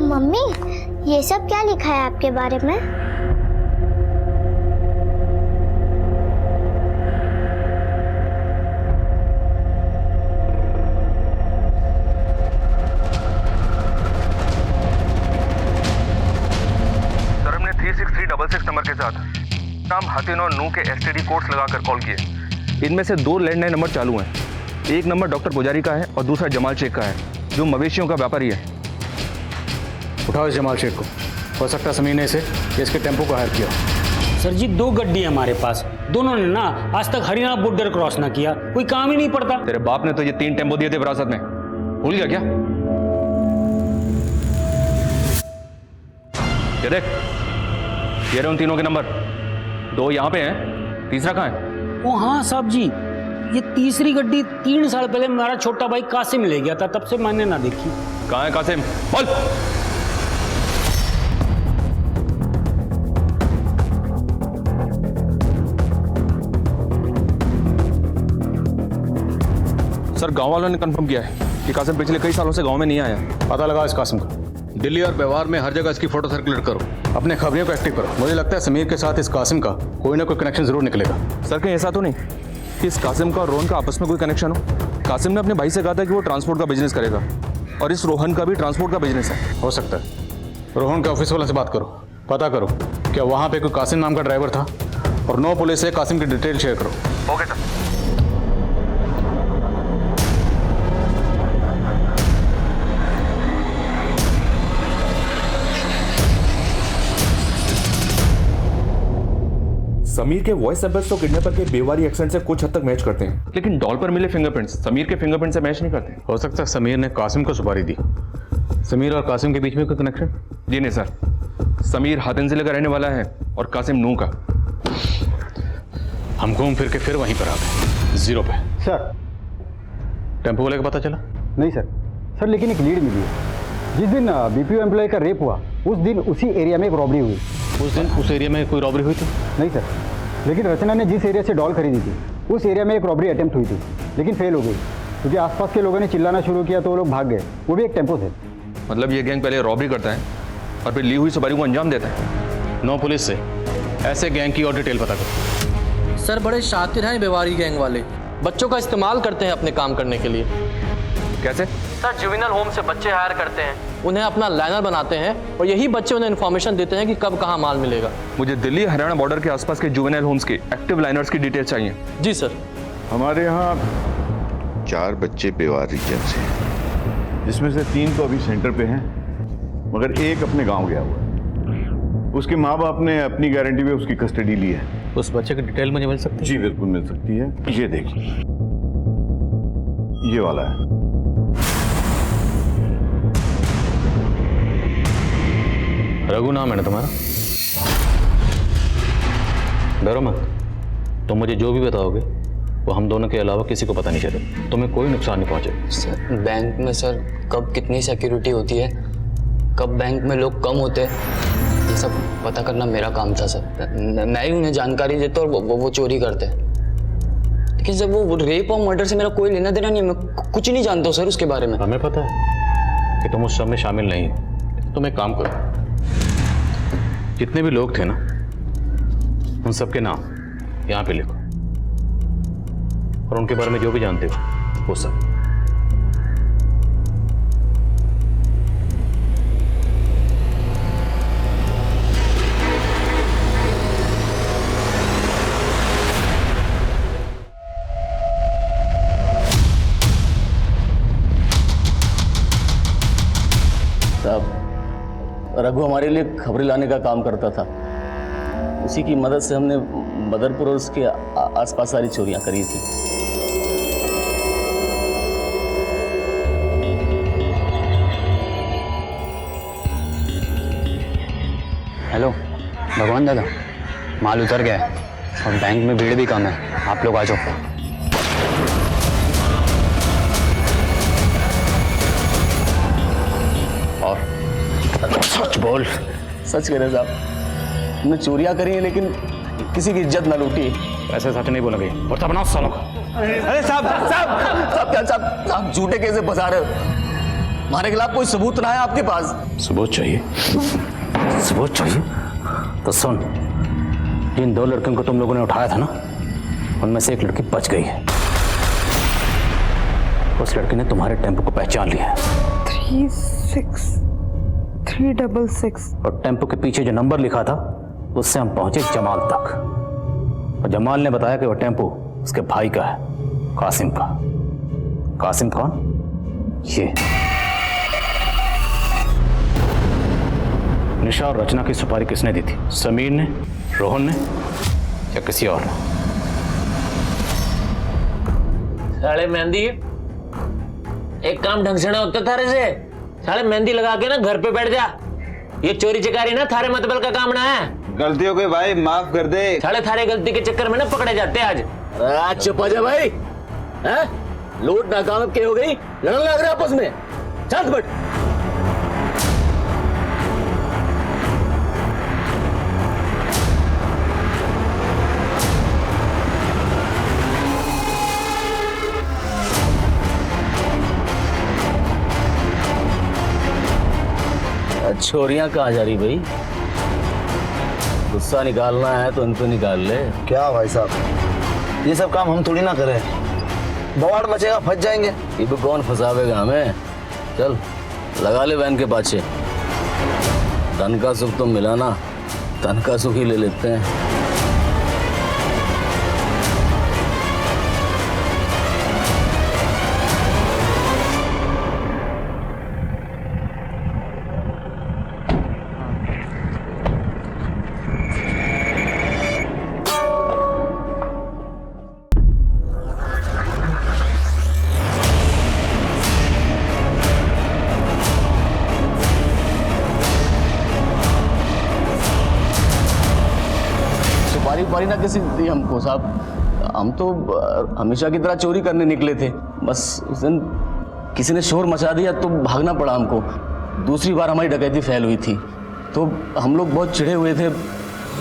मम्मी ये सब क्या लिखा है आपके बारे में? सर हमने 36366 नंबर के साथ नाम हतिन और नू के एसटीडी कोड्स लगाकर कॉल किए। इनमें से 2 लैंडलाइन नंबर चालू हैं। एक नंबर डॉक्टर पुजारी का है और दूसरा जमाल शेख का है, जो मवेशियों का व्यापारी है। उठाओ इस जमाल शेख को, हो सकता है समीर ने इसे इसके टेम्पो को हायर किया। सर जी 2 गड्डी है हमारे पास, दोनों ने ना आज तक हरियाणा बॉर्डर क्रॉस ना किया, कोई काम ही नहीं पड़ता। तेरे बाप ने तो ये 3 टेम्पो दिए थे विरासत में, भूल गया क्या? ये देख, ये रहे उन तीनों के नंबर। 2 यहाँ पे हैं, तीसरा कहाँ है? ओ हाँ साहब जी, ये तीसरी गड्डी 3 साल पहले हमारा छोटा भाई कासिम ले गया था, तब से मैंने ना देखी। कहाँ है कासिम? बोल। सर गांव वालों ने कंफर्म किया है कि कासिम पिछले कई सालों से गांव में नहीं आया। पता लगा इस कासिम का, दिल्ली और व्यवहार में हर जगह इसकी फोटो सर्कुलेट करो, अपने खबरियों को एक्टिव करो। मुझे लगता है समीर के साथ इस कासिम का कोई ना कोई कनेक्शन जरूर निकलेगा। सर कहीं ऐसा तो नहीं कि इस कासिम का और रोहन का आपस में कोई कनेक्शन हो? कासिम ने अपने भाई से कहा था कि वो ट्रांसपोर्ट का बिजनेस करेगा, और इस रोहन का भी ट्रांसपोर्ट का बिजनेस है। हो सकता है। रोहन के ऑफिस वाले से बात करो, पता करो क्या वहाँ पे कोई कासिम नाम का ड्राइवर था, और 9 पुलिस से कासिम की डिटेल शेयर करो। Okay sir. समीर के वॉइस सैंपल्स तो किडनैपर के बेवारी एक्सेंट से कुछ हद तक मैच करते हैं, लेकिन डॉल पर मिले फिंगरप्रिंट्स समीर के फिंगरप्रिंट से मैच नहीं करते। हो सकता है समीर ने कासिम को सुपारी दी। समीर और कासिम के बीच में कोई कनेक्शन? जी नहीं सर, समीर हातिन जिले का रहने वाला है और कासिम नू का। हम घूम फिर के फिर वहीं पर आ गए, 0 पे। सर टेम्पो वाले का पता चला? नहीं सर, लेकिन एक लीड मिली है। जिस दिन बीपीओ एम्प्लॉय का रेप हुआ उस दिन उसी एरिया में एक रॉबरी हुई। उस दिन उस एरिया में कोई रॉबरी हुई थी? नहीं सर, लेकिन रचना ने जिस एरिया से डॉल खरीदी थी उस एरिया में एक रॉबरी अटेम्प्ट हुई थी, लेकिन फेल हो गई क्योंकि आसपास के लोगों ने चिल्लाना शुरू किया तो वो लोग भाग गए, वो भी एक टेम्पो से। मतलब ये गैंग पहले रॉबरी करता है और फिर ली हुई सुपारी को अंजाम देता है। 9 पुलिस से ऐसे गैंग की और डिटेल पता करो। सर बड़े शातिर हैं बेवारी गैंग वाले, बच्चों का इस्तेमाल करते हैं अपने काम करने के लिए। कैसे? सर जुवेनाइल होम से बच्चे हायर करते हैं, उन्हें अपना लाइनर बनाते हैं और यही बच्चे उन्हें इन्फॉर्मेशन देते हैं कि कब कहाँ माल मिलेगा। मुझे दिल्ली हरियाणा बॉर्डर के आसपास के जुवेनाइल होम्स के एक्टिव लाइनर्स की डिटेल चाहिए। जी सर। हमारे यहाँ 4 बच्चे बेवार रीजन से हैं, जिसमें से 3 तो अभी सेंटर पे हैं, मगर एक अपने गांव गया हुआ है। उसके माँ बाप ने अपनी गारंटी पे उसकी कस्टडी ली है। उस बच्चे की डिटेल मुझे मिल सकती है? जी बिल्कुल मिल सकती है। ये देखिए, ये वाला है। रघु नाम है ना तुम्हारा? डरो मत, तुम मुझे जो भी बताओगे वो हम दोनों के अलावा किसी को पता नहीं चले, तुम्हें कोई नुकसान नहीं पहुंचे। सर बैंक में सर कब कितनी सिक्योरिटी होती है, कब बैंक में लोग कम होते हैं, ये सब पता करना मेरा काम था सर। मैं ही उन्हें जानकारी देता और वो चोरी करते। लेकिन जब वो रेप और मर्डर से मेरा कोई लेना देना नहीं है, मैं कुछ नहीं जानता हूँ सर उसके बारे में। हमें पता है कि तुम उस सब में शामिल नहीं हो। तुम एक काम करो, जितने भी लोग थे ना उन सबके नाम यहाँ पे लिखो और उनके बारे में जो भी जानते हो वो सब। रघु हमारे लिए खबरें लाने का काम करता था। उसी की मदद से हमने बदरपुर और उसके आसपास सारी चोरियां करी थी। हेलो भगवान दादा, माल उतर गया है और बैंक में भीड़ भी कम है, आप लोग आ जाओ। और सच बोल। सच कह रहे साहब, हमने चोरियां करी हैं लेकिन किसी की इज्जत ना लूटी। ऐसे सच नहीं बोलेंगे, और बनाओ सालों का। अरे साहब साहब साहब क्या साहब, आप झूठे कैसे फंसा रहे हो? हमारे खिलाफ कोई सबूत ना है आपके पास? सबूत चाहिए? सबूत चाहिए तो सुन, जिन 2 लड़कियों को तुम लोगों ने उठाया था ना, उनमें से एक लड़की बच गई है। उस लड़की ने तुम्हारे टेम्पो को पहचान लिया है। 36366 और टेम्पो के पीछे जो नंबर लिखा था उससे हम पहुंचे जमाल तक, और जमाल ने बताया कि वो टेम्पो उसके भाई का है, कासिम का। कासिम कौन? ये निशा और रचना की सुपारी किसने दी थी? समीर ने, रोहन ने या किसी और ने? साले मेहंदी, एक काम ढंग से ना होता थारे से। साले मेहंदी लगा के ना घर पे बैठ जा। ये चोरी चकारी ना थारे मतबल का काम ना है। गलती हो गई भाई, माफ कर दे। साले थारे गलती के चक्कर में ना पकड़े जाते आज। आज चुप हो जा भाई। हैं? लूट नाकाम के हो गई, लड़ने लग रहे आपस में। शांत बैठ। छोरियां कहाँ जा रही भाई? गुस्सा निकालना है तो इनको निकाल ले। क्या भाई साहब, ये सब काम हम थोड़ी ना करें, बवाड़ मचेगा, फंस जाएंगे। ये भी कौन फंसावेगा हमें? चल लगा ले वैन के पाछे। तन का सुख तो मिला ना, तन का सुख ही ले लेते हैं। सुपारी ना किसी दी हमको साहब, हम तो हमेशा की तरह चोरी करने निकले थे। बस उस दिन किसी ने शोर मचा दिया तो भागना पड़ा हमको। दूसरी बार हमारी डकैती फैल हुई थी तो हम लोग बहुत चिढ़े हुए थे,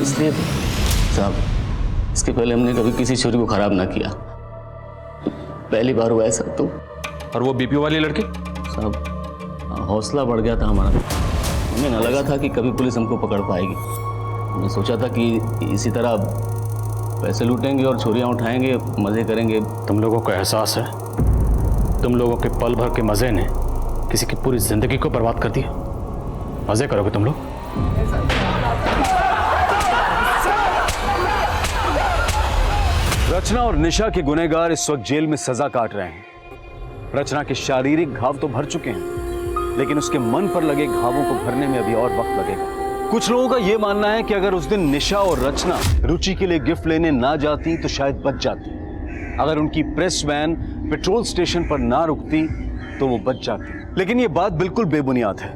इसलिए साहब इसके पहले हमने कभी किसी चोरी को खराब ना किया, पहली बार हुआ ऐसा। तो और वो बीपीओ वाली लड़की? साहब हौसला बढ़ गया था हमारा, हमें ना लगा था कि कभी पुलिस हमको पकड़ पाएगी। मैं सोचा था कि इसी तरह पैसे लूटेंगे और चोरियां उठाएंगे, मज़े करेंगे। तुम लोगों को एहसास है, तुम लोगों के पल भर के मज़े ने किसी की पूरी जिंदगी को बर्बाद कर दिया। मज़े करोगे तुम लोग? रचना और निशा के गुनहगार इस वक्त जेल में सजा काट रहे हैं। रचना के शारीरिक घाव तो भर चुके हैं, लेकिन उसके मन पर लगे घावों को भरने में अभी और वक्त लगेगा। कुछ लोगों का यह मानना है कि अगर उस दिन निशा और रचना रुचि के लिए गिफ्ट लेने ना जाती तो शायद बच जाती। अगर उनकी प्रेस वैन पेट्रोल स्टेशन पर ना रुकती तो वो बच जाती। लेकिन ये बात बिल्कुल बेबुनियाद है।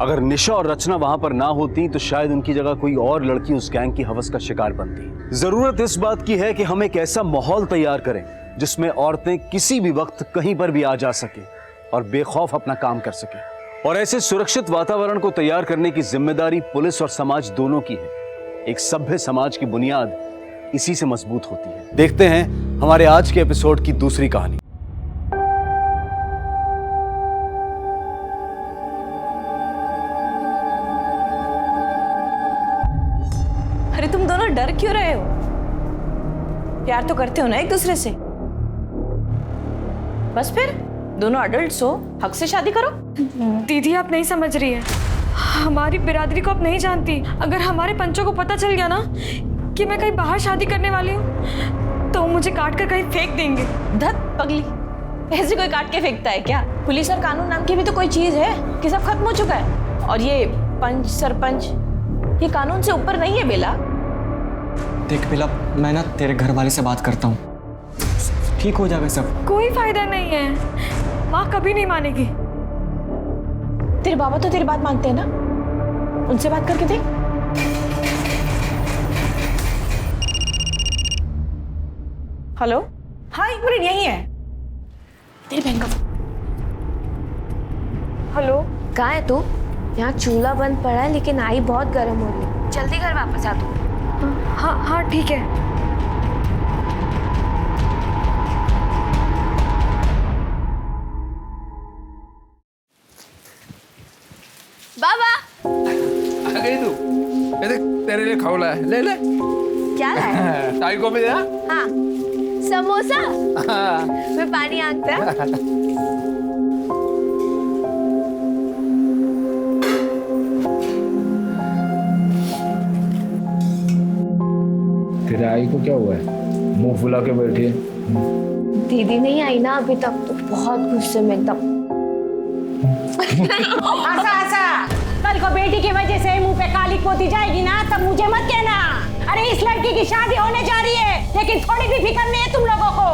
अगर निशा और रचना वहां पर ना होती तो शायद उनकी जगह कोई और लड़की उस गैंग की हवस का शिकार बनती। जरूरत इस बात की है कि हम एक ऐसा माहौल तैयार करें जिसमें औरतें किसी भी वक्त कहीं पर भी आ जा सके और बेखौफ अपना काम कर सके। और ऐसे सुरक्षित वातावरण को तैयार करने की जिम्मेदारी पुलिस और समाज दोनों की है। एक सभ्य समाज की बुनियाद इसी से मजबूत होती है। देखते हैं हमारे आज के एपिसोड की दूसरी कहानी। अरे तुम दोनों डर क्यों रहे हो? प्यार तो करते हो ना एक दूसरे से। बस फिर दोनों अडल्ट्स हो, हक से शादी करो। दीदी आप नहीं समझ रही है, हमारी बिरादरी को आप नहीं जानती। अगर हमारे पंचों को पता चल गया ना कि मैं कहीं बाहर शादी करने वाली हूँ तो मुझे काट कर कहीं फेंक देंगे। धत पगली, ऐसे कोई काट के फेंकता है क्या? पुलिस और कानून नाम की भी तो कोई चीज है कि सब खत्म हो चुका है। और ये पंच सरपंच, ये कानून से ऊपर नहीं है बेला। देख बेला, मैं ना तेरे घर वाले से बात करता हूँ, ठीक हो जाएगा सब। कोई फायदा नहीं है, माँ कभी नहीं मानेगी। तेरे बाबा तो तेरी बात मानते हैं ना, उनसे बात करके देख। हेलो, हाँ एक मिनट, यही है तेरी बहन का। हेलो, कहाँ है तू? यहाँ चूल्हा बंद पड़ा है लेकिन आई बहुत गर्म हो रही है, जल्दी घर वापस आ तू। हाँ हाँ ठीक है। बाबा आ गई तू? ये देख तेरे लिए खौला है, ले ले। क्या लाया? ताई को भी दे। हाँ, समोसा। मैं पानी आंकता। तेरे आई को क्या हुआ है? मुंह फुला के बैठी है। दीदी नहीं आई ना अभी तक, तो बहुत गुस्से में एकदम। कल को बेटी की वजह से मुंह पे काली पोती जाएगी ना, तब मुझे मत कहना। अरे इस लड़की की शादी होने जा रही है, लेकिन थोड़ी भी फिक्र नहीं है तुम लोगों को।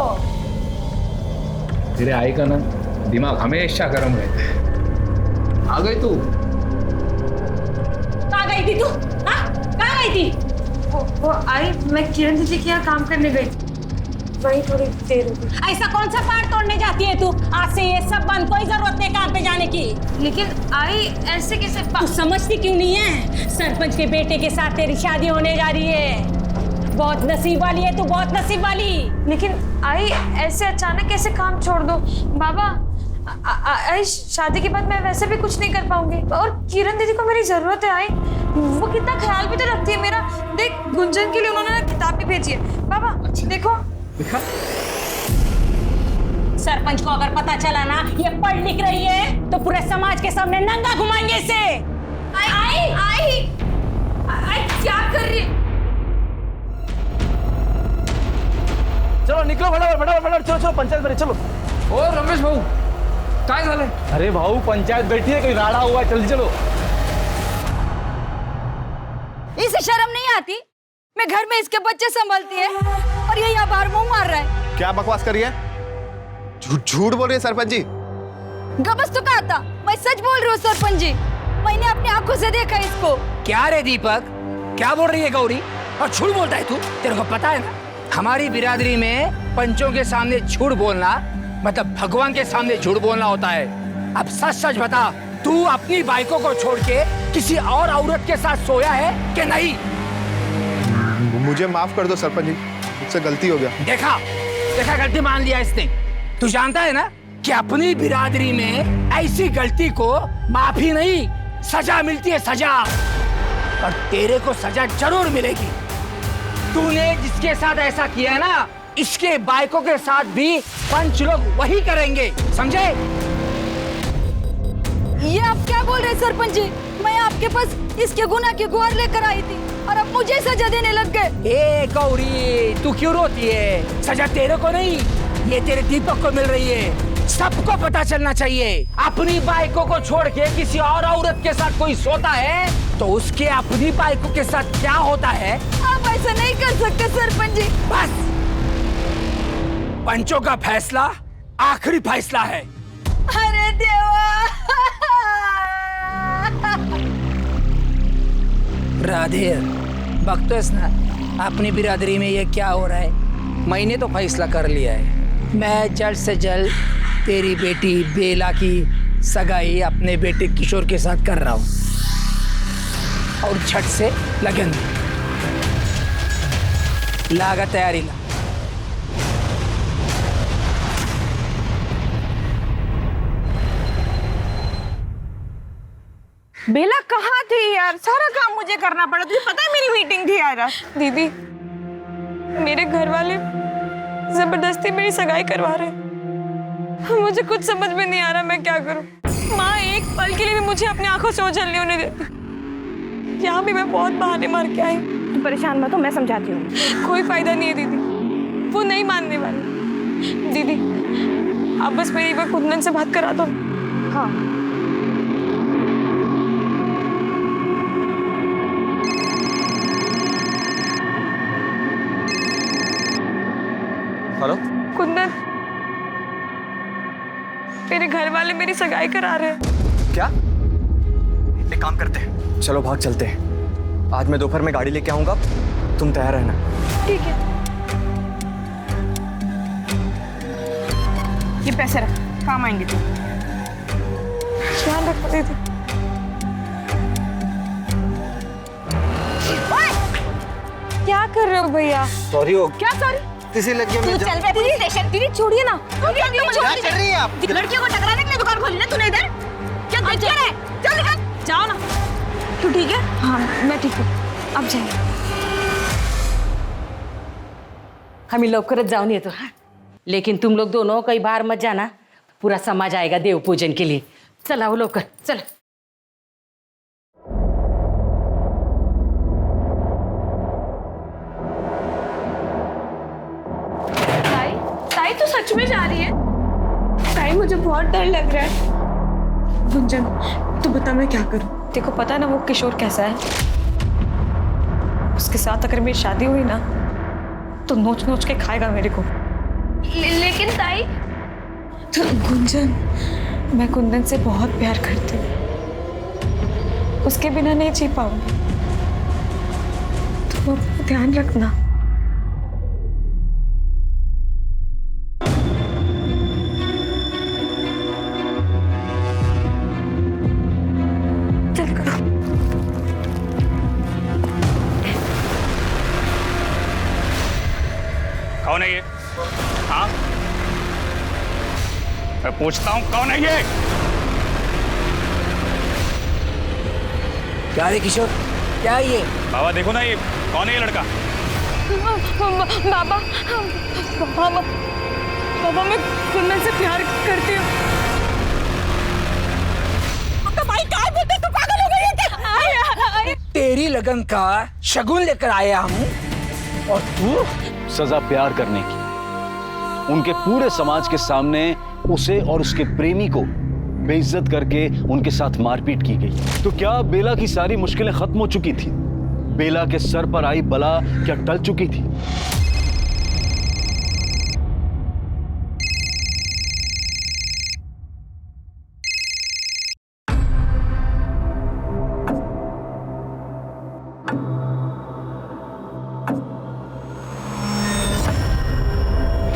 तेरे आई का ना दिमाग हमेशा गर्म रहता है। आ गई तू? कहाँ गई थी तू? हाँ, कहाँ गई थी? वो आई, मैं किरण दीदी के यहाँ काम करने गई, वही थोड़ी देर हो गई। ऐसा कौन सा पार तोड़ने जाती है तू? आज से ये सब बंद, कोई जरूरत नहीं काम पे जाने की। लेकिन आई ऐसे कैसे? तू समझती क्यों नहीं है? सरपंच के बेटे के साथ तेरी शादी होने जा रही है। बहुत नसीब वाली है तू, बहुत नसीब वाली। लेकिन आई ऐसे अचानक कैसे काम छोड़ दो? बाबा आई, शादी के बाद मैं वैसे भी कुछ नहीं कर पाऊंगी, और किरण दीदी को मेरी जरूरत है। आई वो कितना ख्याल भी तो रखती है मेरा। देख गुंजन के लिए उन्होंने ना किताब भी भेजी है। बाबा देखो। देखा? सरपंच को अगर पता चला ना ये पढ़ लिख रही है तो पूरे समाज के सामने नंगा घुमाएंगे इसे। आई आई आई आई क्या कर रही है? चलो निकलो, फटाफट फटाफट फटाफट, चलो चलो पंचायत में चलो। ओ रमेश भाऊ, काय झालं? अरे भाऊ पंचायत बैठी है, कोई राड़ा हुआ है, जल्दी चलो। इसे शर्म नहीं आती? मैं घर में इसके बच्चे संभालती है और ये यहाँ बाहर मुंह मार रहा है। क्या बकवास करी है? झूठ बोल रही है सरपंच जी। गबस तो कहा था, मैं सच बोल रही हूँ सरपंच जी, मैंने अपनी आंखों से देखा इसको। क्या रे दीपक, क्या बोल रही है गौरी? और झूठ बोलता है तू? तेरे को पता है ना, हमारी बिरादरी में पंचों के सामने झूठ बोलना मतलब भगवान के सामने झूठ बोलना होता है। अब सच सच बता, तू अपनी बाइकों को छोड़ के किसी और औरत के साथ सोया है कि नहीं? मुझे माफ कर दो सरपंच जी, मुझसे गलती हो गया। देखा देखा, गलती मान लिया इसने। तू जानता है ना कि अपनी बिरादरी में ऐसी गलती को माफी नहीं, सजा मिलती है, सजा। और तेरे को सजा जरूर मिलेगी। तूने जिसके साथ ऐसा किया है ना, इसके बाइकों के साथ भी पंच लोग वही करेंगे, समझे? ये आप क्या बोल रहे हैं सरपंच जी? मैं आपके पास इसके गुनाह की गुहार लेकर आई थी और अब मुझे सजा देने लग गए। ए गौरी, तू क्यों रोती है? सजा तेरे को नहीं, ये तेरे दीपक को मिल रही है। सबको पता चलना चाहिए। अपनी बाइकों को छोड़ के किसी और औरत के साथ कोई सोता है तो उसके अपनी बाइकों के साथ क्या होता है। आप ऐसा नहीं कर सकते सरपंच जी। बस, पंचों का फैसला आखिरी फैसला है। अरे देवा। राधे, बख्तोस ना अपनी बिरादरी में ये क्या हो रहा है। मैंने तो फैसला कर लिया है, मैं जल्द से जल्द तेरी बेटी बेला की सगाई अपने बेटे किशोर के साथ कर रहा हूँ और झट से लगन लागा तैयारी ला। बेला कहाँ थी यार? सारा काम मुझे करना पड़ा। तुझे पता है मेरी मीटिंग थी यार। दीदी, मेरे घर वाले जबरदस्ती मेरी सगाई करवा रहे। मुझे कुछ समझ में नहीं आ रहा मैं क्या करूं। माँ एक पल के लिए भी मुझे अपनी आंखों से ओझल नहीं होने देती। यहाँ भी मैं बहुत बहाने मार के आई। तुम परेशान मत हो, मैं समझाती हूँ। कोई फायदा नहीं है दीदी, वो नहीं मानने वाली। दीदी आप बस मेरी एक बार कुंदन से बात करा दो। हाँ हेलो कुंदन, मेरे घर वाले मेरी सगाई करा रहे हैं। क्या? एक काम करते हैं, चलो भाग चलते हैं। आज मैं दोपहर में गाड़ी लेके आऊंगा, तुम तैयार रहना। ठीक है। ये पैसे रख, काम आएंगे तुम। ध्यान रखो दीदी। क्या कर रहे हो भैया? सॉरी हो। क्या सॉरी? किसी लड़की में चल बे पुलिस स्टेशन। दीदी छोड़िए ना। क्या कर रही है आप? लड़कियों को टकराने के लिए दुकान खोली ना तूने इधर? क्या देख रहा है? चल निकल, जाओ ना। तू ठीक है? हाँ मैं ठीक हूँ, अब जाइए। हमें लवकरच जाऊन येतो। लेकिन तुम लोग दोनों कहीं बाहर मत जाना, पूरा समाज आएगा देव पूजन के लिए। चला वो लवकर, चला। ताई तो सच में जा रही है? ताई मुझे बहुत डर लग रहा है। गुंजन तू बता मैं क्या करूं? देखो पता है ना वो किशोर कैसा है। उसके साथ अगर मेरी शादी हुई ना तो नोच नोच के खाएगा मेरे को। लेकिन ताई तो गुंजन, मैं कुंदन से बहुत प्यार करती हूँ, उसके बिना नहीं जी पाऊंगी। तुम अपना ध्यान रखना। कौन है ये? हाँ मैं पूछता हूँ कौन है ये? क्या रे किशोर, क्या है ये? बाबा देखो ना, ये कौन है ये लड़का? बाबा बाबा बाबा मैं कुंदन से प्यार करती हूँ। भाई क्या बोलते? तू पागल हो गई है क्या? तेरी लगन का शगुन लेकर आया हूँ और तू? सजा प्यार करने की। उनके पूरे समाज के सामने उसे और उसके प्रेमी को बेइज्जत करके उनके साथ मारपीट की गई। तो क्या बेला की सारी मुश्किलें खत्म हो चुकी थी? बेला के सर पर आई बला क्या टल चुकी थी?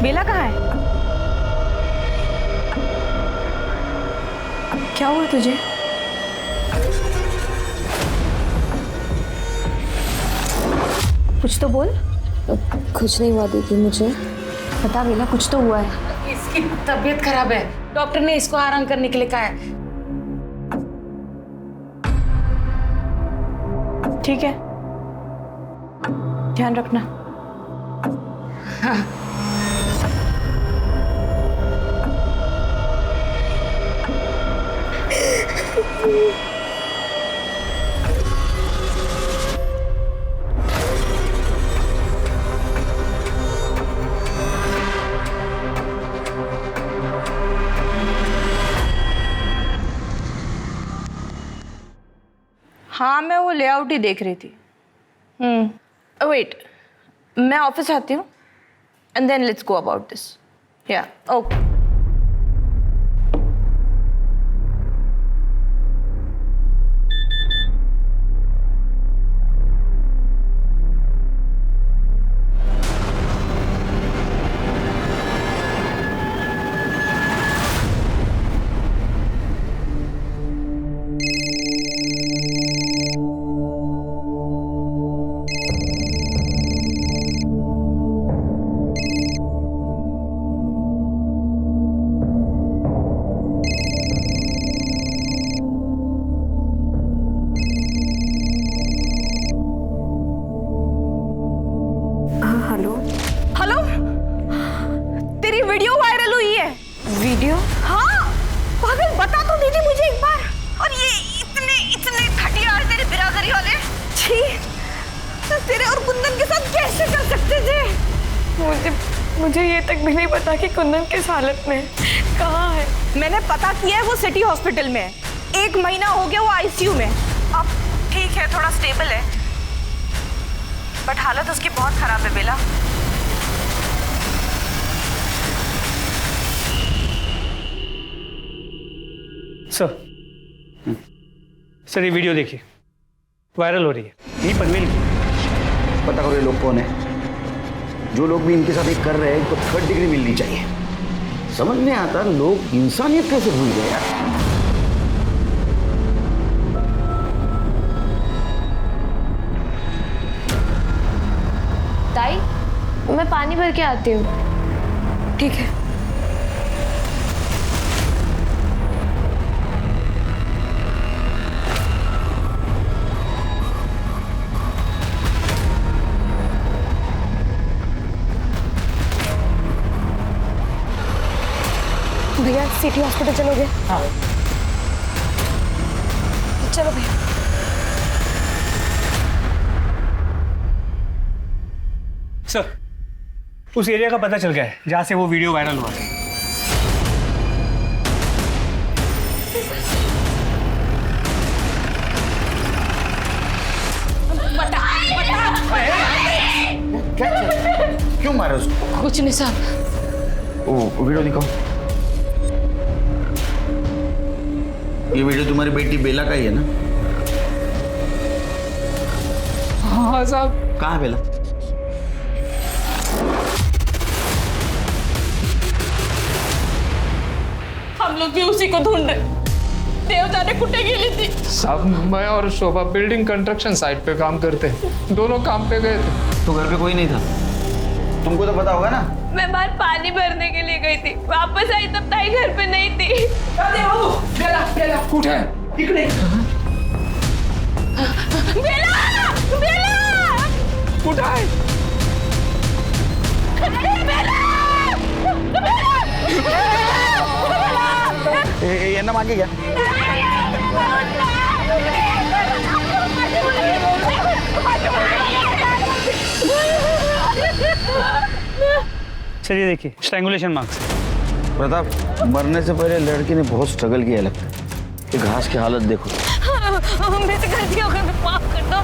बेला कहाँ है? क्या हुआ तुझे? कुछ तो बोल। कुछ नहीं हुआ दीदी, मुझे बता बेला, कुछ तो हुआ है। इसकी तबीयत खराब है, डॉक्टर ने इसको आराम करने के लिए कहा है। ठीक है, ध्यान रखना। हाँ। हाँ, मैं वो लेआउट ही देख रही थी। वेट, मैं ऑफिस आती हूँ and then let's go about this. Yeah okay. Hello hello, तेरी वीडियो वायरल हुई है। वीडियो? हाँ पागल, बता तो दीदी मुझे एक बार। और ये इतने इतने घटिया है तेरे बिरादरी वाले। छी, तो तेरे और कुंदन के साथ कैसे कर सकते थे? मुझे ये तक भी नहीं पता कि कुंदन किस हालत में कहाँ है। मैंने पता किया है, वो सिटी हॉस्पिटल में है। 1 महीना हो गया वो आईसीयू में। अब ठीक है, थोड़ा स्टेबल है, बट हालत उसकी बहुत खराब है बेला। सर ये वीडियो देखिए, वायरल हो रही है। यही पनवेल की। पता करो ये लोग कौन है। जो लोग भी इनके साथ ये कर रहे हैं इनको 3rd डिग्री मिलनी चाहिए। समझ नहीं आता लोग इंसानियत कैसे भूल गए यार। ताई, मैं पानी भर के आती हूँ। ठीक है। भैया सिटी हॉस्पिटल चलोगे? हाँ चलो भैया। सर, उस एरिया का पता चल गया है जहाँ से वो वीडियो वायरल हुआ है। क्यों मारे उसको? कुछ नहीं साहब। वो वीडियो दिखाओ। ये वीडियो तुम्हारी बेटी बेला का ही है ना? हाँ साहब। कहाँ है बेला? हम लोग भी उसी को ढूंढ रहे। देवता ने कुट्टे गिली थी। साहब, मैं और शोभा बिल्डिंग कंस्ट्रक्शन साइट पे काम करते हैं। दोनों काम पे गए थे। तो घर पे कोई नहीं था? तुमको तो पता होगा ना? मैं बाहर पानी भरने के लिए गई थी, वापस आई तब ताई घर पे नहीं थी। बेला, बेला, कुठे? इकडे। बेला! बेला! कुठे आहे? अरे बेला! ये ना मांगे क्या? चलिए देखिए, स्ट्रैंगुलेशन मार्क्स। प्रताप, मरने से पहले लड़की ने बहुत स्ट्रगल किया लगता है। ये घास की हालत देखो। मेरे से गलती हो गई, माफ कर दो।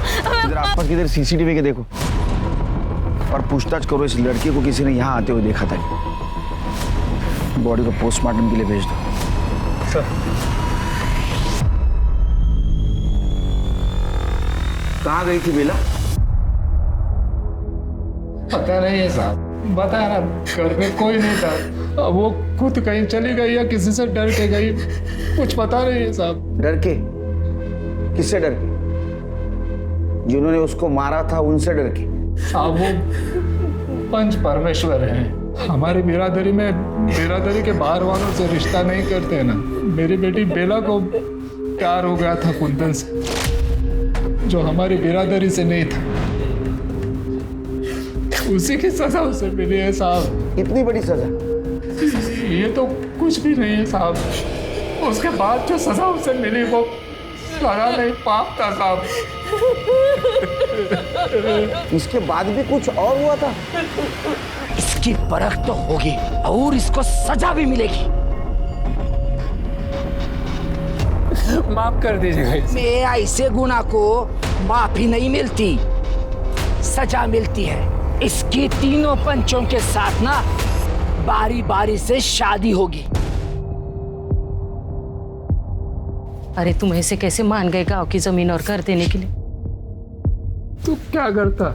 इधर आसपास किधर सीसीटीवी के देखो और पूछताछ करो इस लड़की को किसी ने यहाँ आते हुए देखा था। बॉडी को पोस्टमार्टम के लिए भेज दो। कहाँ गई थी बेला? पता नहीं है साहब, बताया ना, घर में कोई नहीं था। अब वो खुद कहीं चली गई या किसी से डर के गई, कुछ पता नहीं है साहब। डर के? किससे डर के? जिन्होंने उसको मारा था उनसे डर के? साहब वो पंच परमेश्वर हैं। हमारी बिरादरी में बिरादरी के बाहर वालों से रिश्ता नहीं करते ना। मेरी बेटी बेला को प्यार हो गया था कुंदन से, जो हमारी बिरादरी से नहीं था। उसी की सजा उसे मिली है साहब। इतनी बड़ी सजा? ये तो कुछ भी नहीं है साहब। उसके बाद जो सजा उसे मिली वो सजा नहीं, पाप था साहब। इसके बाद भी कुछ और हुआ था? इसकी परख तो होगी और इसको सजा भी मिलेगी। माफ कर दीजिएगा इसे। मैं ऐसे गुनाह को माफी नहीं मिलती, सजा मिलती है। इसकी तीनों पंचों के साथ ना बारी बारी से शादी होगी। अरे तुम ऐसे कैसे मान गए गांव की जमीन और घर देने के लिए? तू क्या करता?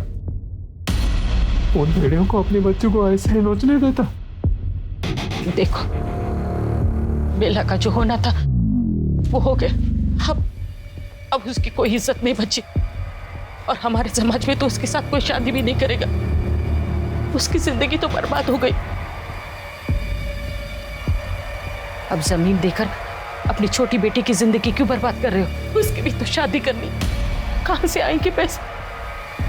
उन भेड़ियों को अपने बच्चों को ऐसे ही नोचने देता? देखो, बेला का जो होना था वो हो गया। अब उसकी कोई इज्जत नहीं बची, और हमारे समाज में तो उसके साथ कोई शादी भी नहीं करेगा। उसकी जिंदगी तो बर्बाद हो गई। अब जमीन देकर अपनी छोटी बेटी की जिंदगी क्यों बर्बाद कर रहे हो? उसकी भी तो शादी करनी। कहां से आएंगे पैसे?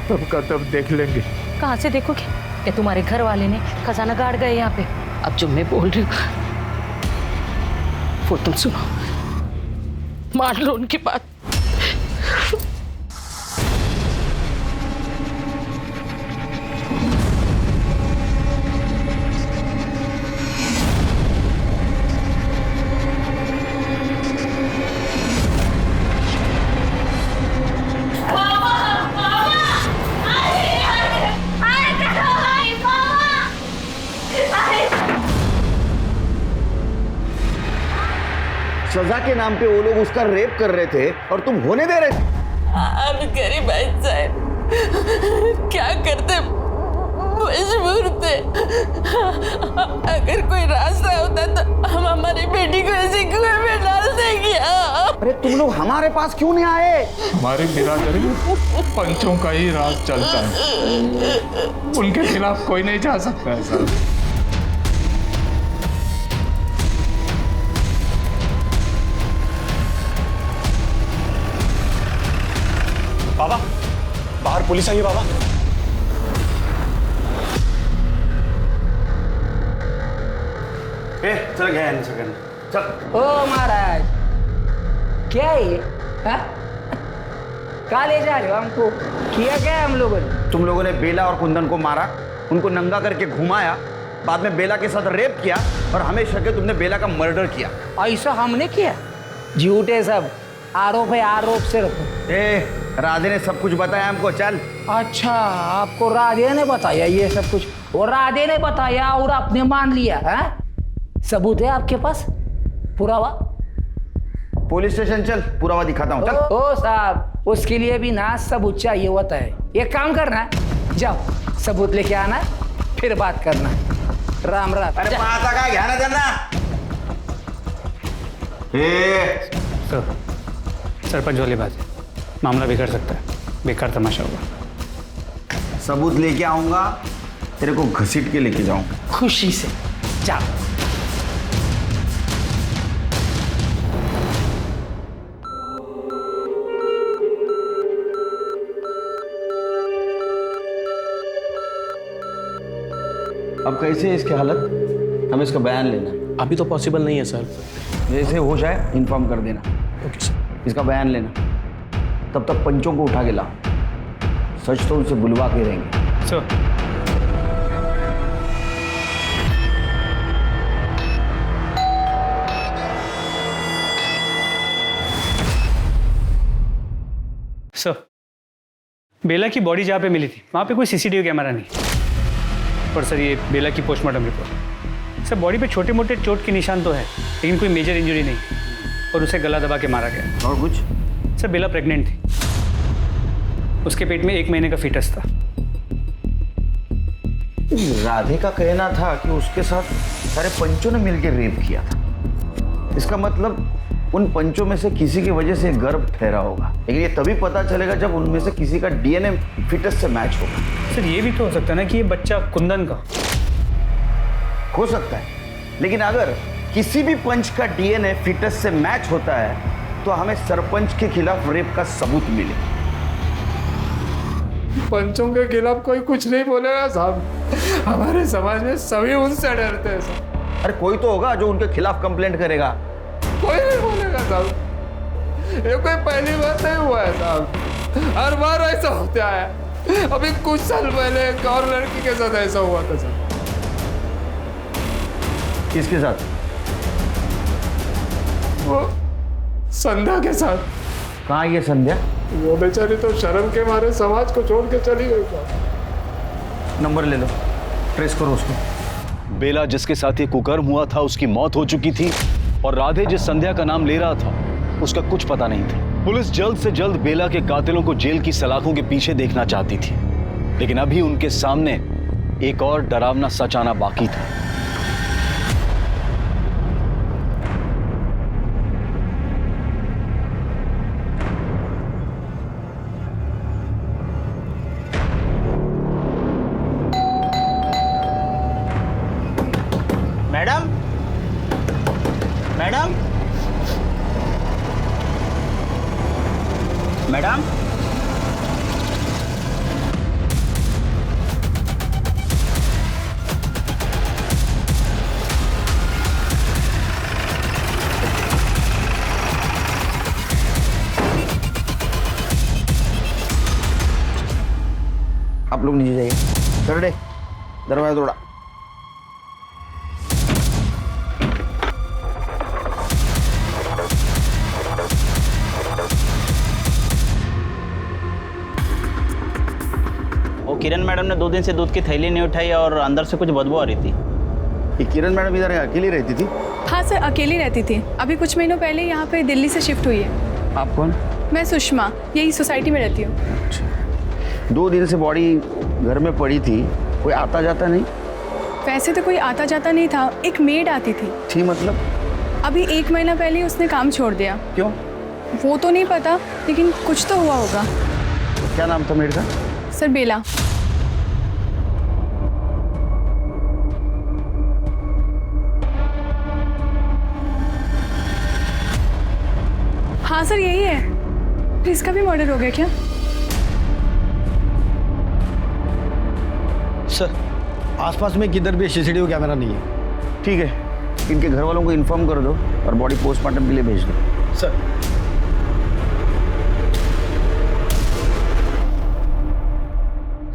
तब का तब देख लेंगे। कहां से देखोगे? क्या तुम्हारे घर वाले ने खजाना गाड़ गए यहाँ पे? अब जो मैं बोल रही हूँ वो तुम सुनो, मान लो उनकी बात। सजा के नाम पे वो लोग उसका रेप कर रहे थे और तुम होने दे रहे थे। अब गरीब साहब क्या करते, मजबूर थे। अगर कोई रास्ता होता तो हम हमारी बेटी को ऐसे कुएं में डाल देंगे। अरे तुम लोग हमारे पास क्यों नहीं आए? हमारी बिरादरी में पंचों का ही राज चलता है, उनके खिलाफ कोई नहीं जा सकता है सर। बाबा, बाहर पुलिस आई है बाबा। चल गया चल। ओ महाराज, क्या है ये? कहाँ ले जा रहे हो हमको? किया क्या है हम लोगों ने? तुम लोगों ने बेला और कुंदन को मारा, उनको नंगा करके घुमाया, बाद में बेला के साथ रेप किया और हमें शक है तुमने बेला का मर्डर किया। ऐसा हमने किया? झूठे सब आरोप है, आरोप से रखो। राधे ने सब कुछ बताया हमको। चल। अच्छा, आपको राधे ने बताया ये सब कुछ? और राधे ने बताया और आपने मान लिया है? सबूत है आपके पास? पुरावा? पुलिस स्टेशन चल, पुरावा दिखाता हूँ। चल। ओ साहब, उसके लिए भी ना सबूत चाहिए होता है। एक काम करना है, जाओ सबूत लेके आना, फिर बात करना। राम राम। अरे पाता का ध्यान देना। सरपंच वाली बात है, मामला बिगड़ सकता है, बेकार तमाशा होगा। सबूत लेके आऊंगा, तेरे को घसीट के लेके जाऊंगा। खुशी से जाओ। अब कैसे है इसकी हालत? हमें इसका बयान लेना। अभी तो पॉसिबल नहीं है सर। जैसे होश आए इन्फॉर्म कर देना। Okay sir. इसका बयान लेना। तब तक पंचों को उठा के ला, सच तो उनसे बुलवा के रहेंगे। सर। सर, बेला की बॉडी जहाँ पे मिली थी वहाँ पे कोई सीसीटीवी कैमरा नहीं। और सर, ये बेला की पोस्टमार्टम रिपोर्ट। सर, बॉडी पे छोटे मोटे चोट के निशान तो है, लेकिन कोई मेजर इंजरी नहीं, और उसे गला दबा के मारा गया। और कुछ? सर, बेला प्रेग्नेंट थी, उसके पेट में 1 महीने का फीटस था। राधे का कहना था कि उसके साथ सारे पंचों ने मिलकर रेप किया था। इसका मतलब उन पंचों में से किसी की वजह से गर्भ ठहरा होगा, लेकिन ये तभी पता चलेगा जब उनमें से किसी का डीएनए फिटस से मैच होगा। सर, ये भी तो हो सकता है ना कि ये बच्चा कुंदन का हो सकता है, लेकिन अगर किसी भी पंच का डीएनए फिटस से मैच होता है तो हमें सरपंच के खिलाफ रेप का सबूत मिले। पंचों के खिलाफ कोई कुछ नहीं बोलेगा साहब। हमारे समाज में सभी उनसे डरते हैं साहब। अरे कोई तो होगा जो उनके खिलाफ कंप्लेंट करेगा। कोई नहीं बोलेगा साहब। ये कोई पहली बार नहीं हुआ है साहब, हर बार ऐसा होता है। अभी कुछ साल पहले एक और लड़की के साथ ऐसा हुआ था साहब। किसके साथ? वो संध्या के साथ। कहाँ ये संध्या? वो बेचारी तो शर्म के मारे समाज को छोड़ के चली गई साहब। नंबर ले लो, ट्रेस करो उसको। बेला जिसके साथ ये कुकर्म हुआ था उसकी मौत हो चुकी थी और राधे जिस संध्या का नाम ले रहा था उसका कुछ पता नहीं था। पुलिस जल्द से जल्द बेला के कातिलों को जेल की सलाखों के पीछे देखना चाहती थी, लेकिन अभी उनके सामने एक और डरावना सच आना बाकी था। मैडम, मैडम, मैडम, आप लोग नीचे जाइए। चल रे, दरवाजा तोड़ा। वो किरण मैडम ने 2 दिन से दूध की थैली नहीं उठाई और अंदर से कुछ बदबू आ रही थी। ये किरण मैडम इधर अकेली रहती थी? हाँ सर, अकेली रहती थी। अभी कुछ महीनों पहले यहाँ पे दिल्ली से शिफ्ट हुई है। आप कौन? मैं सुषमा, यही सोसाइटी में रहती हूँ। 2 दिन से बॉडी घर में पड़ी थी, कोई आता जाता नहीं? वैसे तो कोई आता जाता नहीं था, एक मेड आती थी। थी मतलब? अभी 1 महीना पहले ही उसने काम छोड़ दिया। क्यों? वो तो नहीं पता, लेकिन कुछ तो हुआ होगा। क्या नाम था मेड का? सर बेला। हाँ सर, यही है। इसका भी मर्डर हो गया क्या? सर, आसपास में किधर भी सीसीटीवी कैमरा नहीं है। ठीक है, इनके घर वालों को इन्फॉर्म कर दो और बॉडी पोस्टमार्टम के लिए भेज दो। सर,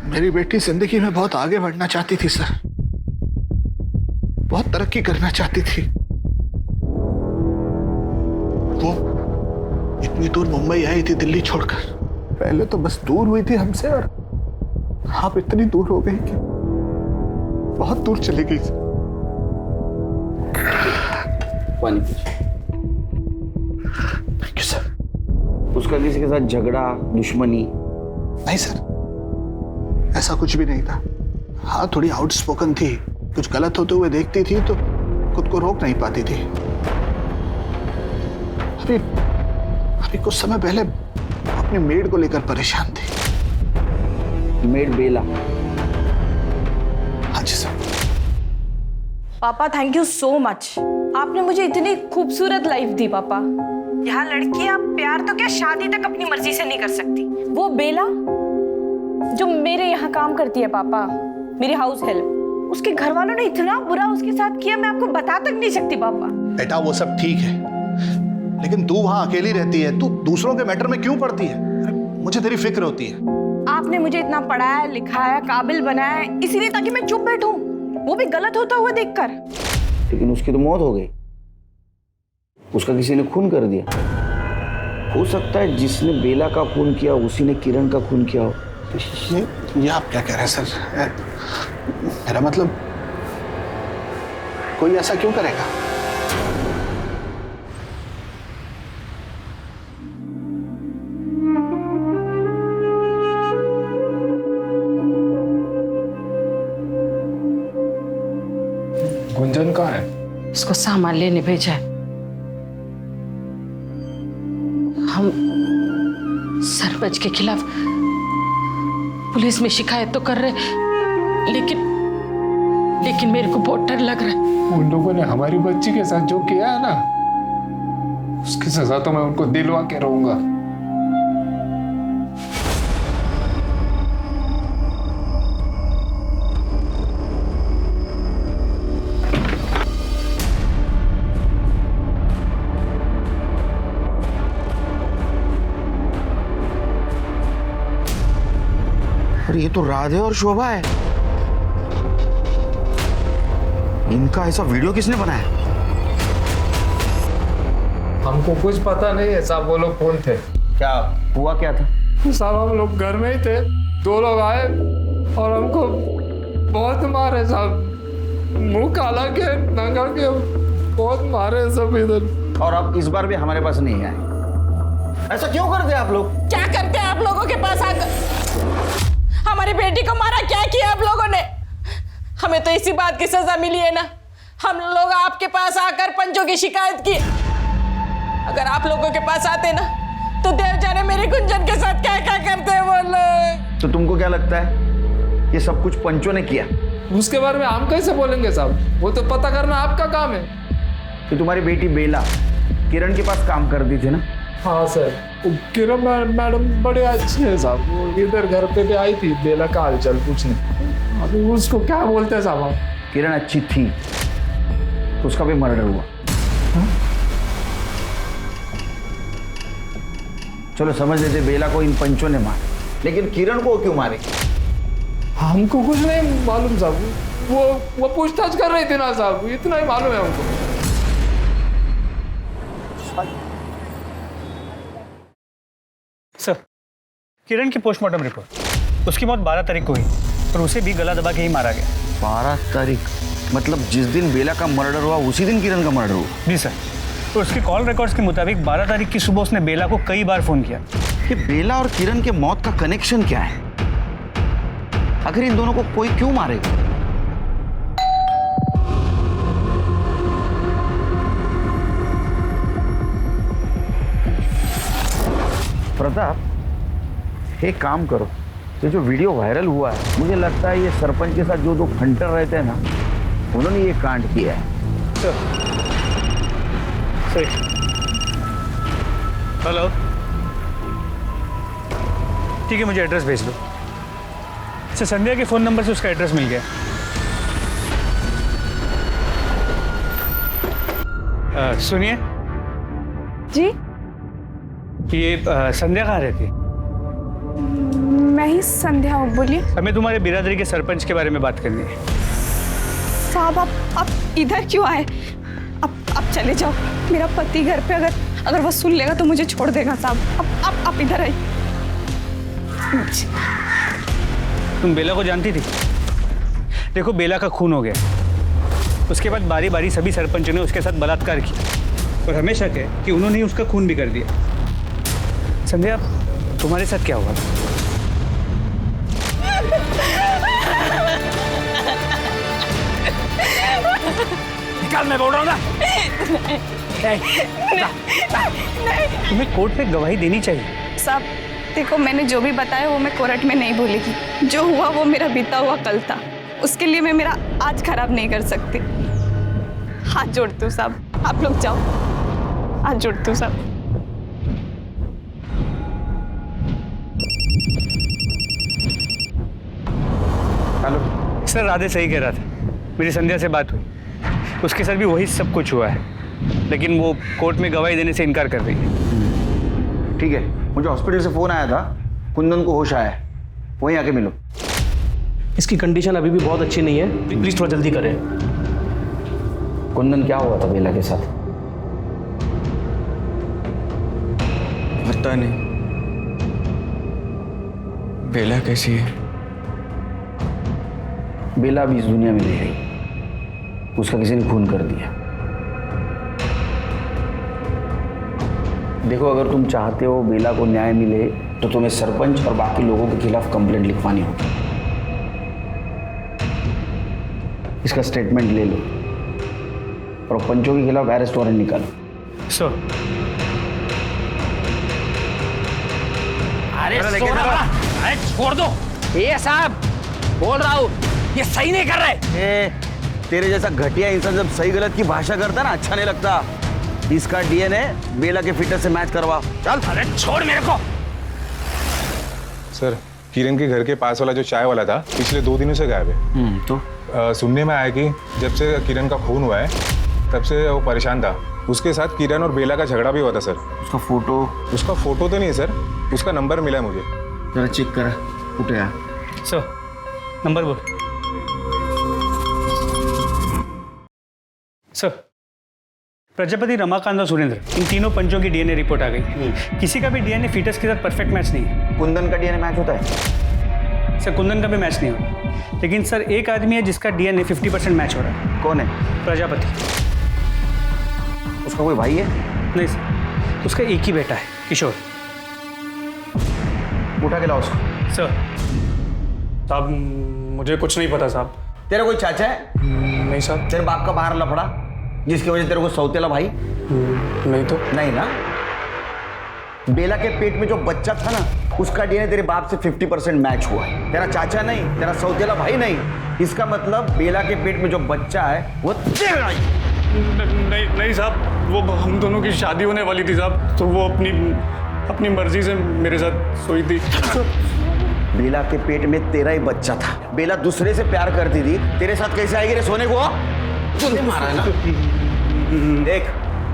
मेरी बेटी जिंदगी में बहुत आगे बढ़ना चाहती थी सर, बहुत तरक्की करना चाहती थी। वो इतनी दूर मुंबई आई थी दिल्ली छोड़कर। पहले तो बस दूर हुई थी हमसे और आप इतनी दूर हो गई कि बहुत दूर चली गई। पानी थैंक यू सर। उसका किसी के साथ झगड़ा, दुश्मनी? नहीं सर, ऐसा कुछ भी नहीं था। हाँ, थोड़ी आउटस्पोकन थी, कुछ गलत होते हुए देखती थी तो खुद को रोक नहीं पाती थी। अभी कुछ समय पहले अपने मेड को लेकर परेशान थी। मेड बेला? हाँ जी सर। पापा थैंक यू सो मच, आपने मुझे इतनी खूबसूरत लाइफ दी पापा। यहाँ लड़कियां प्यार तो क्या शादी तक अपनी मर्जी से नहीं कर सकती। वो बेला जो मेरे यहाँ काम करती है पापा, मेरी हाउस हेल्प, उसके घर वालों ने इतना बुरा उसके साथ किया, मैं आपको बता तक नहीं सकती पापा। बेटा वो सब ठीक है, लेकिन तू वहां अकेली रहती है, तू दूसरों के मैटर में क्यों पड़ती है? मुझे तेरी फिक्र होती है। आपने मुझे इतना पढ़ाया लिखाया, काबिल बनाया, इसीलिए ताकि मैं चुप बैठूं, वो भी गलत होता हुआ देखकर। लेकिन उसकी तो मौत हो गई, उसका किसी ने खून कर दिया। हो सकता है जिसने बेला का खून किया उसी ने किरण का खून किया हो। ये आप क्या कह रहे हैं सर? मेरा मतलब कोई ऐसा क्यों करेगा? गुंजन कहाँ है? उसको सामान लेने भेजा है। हम सरपंच के खिलाफ पुलिस में शिकायत तो कर रहे, लेकिन मेरे को बहुत डर लग रहा है। उन लोगों ने हमारी बच्ची के साथ जो किया है ना, उसकी सजा तो मैं उनको दिलवा के रहूंगा। और ये तो राधे और शोभा है। इनका ऐसा वीडियो किसने बनाया? हमको कुछ पता नहीं है साहब, वो लोग कौन थे। क्या हुआ क्या था? साहब हम लोग घर में ही थे, 2 लोग आए और हमको बहुत मारे साहब, मुंह काला के नंगा के बहुत मारे सब इधर। और अब इस बार भी हमारे पास नहीं आए। ऐसा क्यों करते आप लोग? क्या करते हैं आप लोगों के पास आकर? हमारी बेटी को मारा, क्या किया आप लोगों ने? हमें तो इसी बात की सजा मिली है ना, हम लोग आपके पास आकर पंचों की शिकायत की। अगर आप लोगों के पास आते ना तो देव जाने मेरे गुंजन के साथ क्या क्या करते हैं वो लोग। तो तुमको क्या लगता है ये सब कुछ पंचों ने किया? उसके बारे में हम कैसे बोलेंगे साहब, वो तो पता करना आपका काम है। तो तुम्हारी बेटी बेला किरण के पास काम करती थी ना? हाँ सर, किरण मैडम बड़े अच्छे हैं साहब, वो इधर घर पे भी आई थी बेला का हालचाल पूछने। अभी उसको क्या बोलते हैं साहब? किरण अच्छी थी तो उसका भी मर्डर हुआ। चलो समझ लेते बेला को इन पंचों ने मारा, लेकिन किरण को क्यों मारे? हमको कुछ नहीं मालूम साहब, वो पूछताछ कर रही थी ना साहब, इतना ही मालूम है हमको। सर, किरण की पोस्टमार्टम रिपोर्ट, उसकी मौत 12 तारीख को हुई और उसे भी गला दबा के ही मारा गया। 12 तारीख मतलब जिस दिन बेला का मर्डर हुआ उसी दिन किरण का मर्डर हुआ? जी सर, तो उसकी कॉल रिकॉर्ड्स के मुताबिक 12 तारीख की सुबह उसने बेला को कई बार फोन किया। ये बेला और किरण के मौत का कनेक्शन क्या है? आखिर इन दोनों को कोई क्यों मारेगा? प्रताप, एक काम करो, ये जो वीडियो वायरल हुआ है, मुझे लगता है ये सरपंच के साथ जो 2 फंटर रहते हैं ना, उन्होंने ये कांड किया है। हेलो, ठीक है, मुझे एड्रेस भेज दो। अच्छा, संध्या के फ़ोन नंबर से उसका एड्रेस मिल गया। सुनिए जी, ये संध्या कहाँ रहती है? मैं ही संध्या हूँ, बोलिए। हमें तुम्हारे बिरादरी के सरपंच के बारे में बात करनी है। साहब आप इधर क्यों आए? आप चले जाओ, मेरा पति घर पे अगर वो सुन लेगा तो मुझे छोड़ देगा साहब। आप इधर आइए। तुम बेला को जानती थी? देखो, बेला का खून हो गया, उसके बाद बारी बारी सभी सरपंचों ने उसके साथ बलात्कार किया और हमें शक है कि उन्होंने ही उसका खून भी कर दिया। संध्या, तुम्हारे साथ क्या हुआ? निकाल, मैं बोल रहा हूँ ना। तुम्हें कोर्ट में गवाही देनी चाहिए। साहब देखो, मैंने जो भी बताया वो मैं कोर्ट में नहीं बोलेगी। जो हुआ वो मेरा बीता हुआ कल था, उसके लिए मैं मेरा आज खराब नहीं कर सकती। हाथ जोड़ती हूँ साहब, आप लोग जाओ, हाथ जोड़ती हूँ साहब। हेलो सर, राधे सही कह रहा था, मेरी संध्या से बात हुई, उसके साथ भी वही सब कुछ हुआ है, लेकिन वो कोर्ट में गवाही देने से इनकार कर रही है। ठीक है, मुझे हॉस्पिटल से फोन आया था, कुंदन को होश आया है, वहीं आके मिलो। इसकी कंडीशन अभी भी बहुत अच्छी नहीं है, प्लीज थोड़ा जल्दी करें। कुंदन, क्या हुआ था बेला के साथ? पता नहीं बेला कैसी है। बेला अभी इस दुनिया में नहीं रही, उसका किसी ने खून कर दिया। देखो, अगर तुम चाहते हो बेला को न्याय मिले तो तुम्हें सरपंच और बाकी लोगों के खिलाफ कंप्लेंट लिखवानी होगी। इसका स्टेटमेंट ले लो और पंचों के खिलाफ अरेस्ट वारंट निकालो। सर, अरे छोड़ दो ये साहब, बोल रहा हूँ ये सही नहीं कर रहे। तेरे जैसा घटिया इंसान जब सही गलत की भाषा करता ना, अच्छा नहीं लगता। इसका डीएनए बेला के फिटनेस से मैच करवा। चल। अरे छोड़ मेरे को। सर, किरण के घर के पास वाला जो चाय वाला था पिछले 2 दिनों से गायब है। तो सुनने में आया कि जब से किरण का खून हुआ है तब से वो परेशान था। उसके साथ किरण और बेला का झगड़ा भी हुआ था सर। उसका फोटो तो नहीं है सर, उसका नंबर मिला है मुझे। जरा चेक करा, उठे यार। सर, नंबर बोल। सर, प्रजापति, रमाकांत और सुरेंद्र, इन तीनों पंचों की डीएनए रिपोर्ट आ गई। किसी का भी डीएनए फीटस के साथ परफेक्ट मैच नहीं है। कुंदन का डीएनए मैच होता है? सर कुंदन का भी मैच नहीं हो, लेकिन सर एक आदमी है जिसका डीएनए 50% मैच हो रहा है। कौन है? प्रजापति। उसका कोई भाई है? नहीं सर, उसका एक ही बेटा है, किशोर। उठा के लाओ उसको। सर साहब मुझे कुछ नहीं पता साहब। तेरा कोई चाचा है? नहीं साहब। तेरे बाप का बाहर लफड़ा जिसकी वजह से तेरे को सौतेला भाई? नहीं तो। नहीं ना? बेला के पेट में जो बच्चा था ना, उसका डीएनए तेरे बाप से 50% मैच हुआ है। तेरा चाचा नहीं, तेरा सौतेला भाई नहीं। इसका मतलब बेला के पेट में जो बच्चा है वो तेरा ही। नहीं साहब, वो हम दोनों की शादी होने वाली थी साहब, तो वो अपनी मर्जी से मेरे साथ सोई थी। बेला के पेट में तेरा ही बच्चा था। बेला दूसरे से प्यार करती थी, तेरे साथ कैसे आएगी रे सोने को? तूने मारा है ना? देख,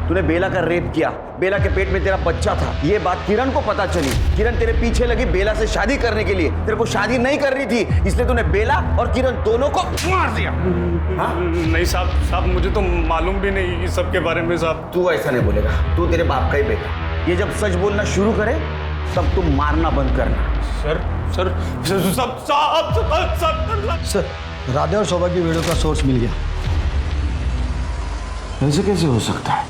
तूने बेला का रेप किया, बेला के पेट में तेरा बच्चा था। ये बात किरण को पता चली। किरण तेरे पीछे लगी बेला से शादी करने के लिए। तेरे को शादी नहीं करनी थी, इसलिए तूने बेला और किरण दोनों को मार दिया। हाँ? नहीं साहब, मुझे तो मालूम भी नहीं इस सब के बारे में साहब। तू ऐसा नहीं बोलेगा, तू तेरे बाप का ही बेटा। ये जब सच बोलना शुरू करे तब तुम मारना बंद करना। सर, राधे और शोभा की वीडियो का सोर्स मिल गया। ऐसे कैसे हो सकता है?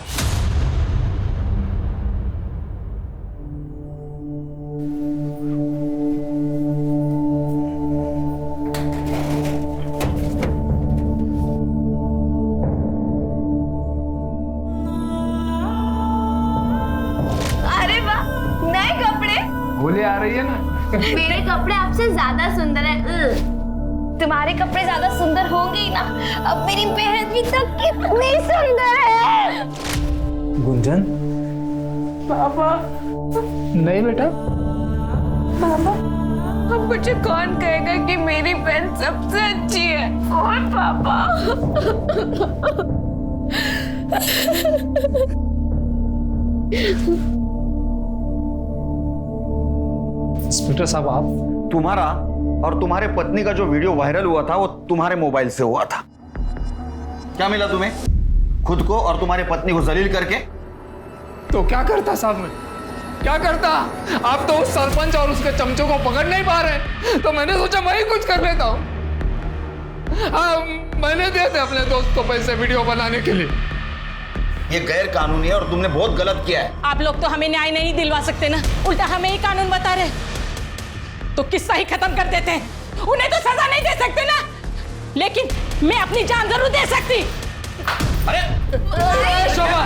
अरे वाह, नए कपड़े। होली आ रही है ना। मेरे कपड़े आपसे ज्यादा सुंदर है। तुम्हारे कपड़े ज्यादा सुंदर होंगे ही ना। अब मेरी बहन भी तो कितनी सुंदर है। गुंजन। पापा। नहीं बेटा। पापा, अब मुझे कौन कहेगा कि मेरी बहन सबसे अच्छी है? और पापा। इंस्पेक्टर साहब, आप तुम्हारा और तुम्हारे पत्नी का जो वीडियो वायरल हुआ था वो तुम्हारे मोबाइल से हुआ था। क्या मिला तुम्हें? खुद को और तुम्हारी पत्नी को जलील करके। तो क्या करता साहब? मैं क्या करता? आप तो उस सरपंच और उसके चमचों को पकड़ नहीं पा रहे, तो मैंने सोचा मैं ही कुछ कर लेता हूँ। मैंने दिए थे अपने दोस्त को पैसे वीडियो बनाने के लिए। ये गैर कानूनी है और तुमने बहुत गलत किया है। आप लोग तो हमें न्याय नहीं दिलवा सकते ना, उल्टा हमें ही कानून बता रहे। तो किस्सा ही खत्म कर देते हैं। उन्हें तो सजा नहीं दे सकते ना, लेकिन मैं अपनी जान जरूर दे सकती। अरे शोभा,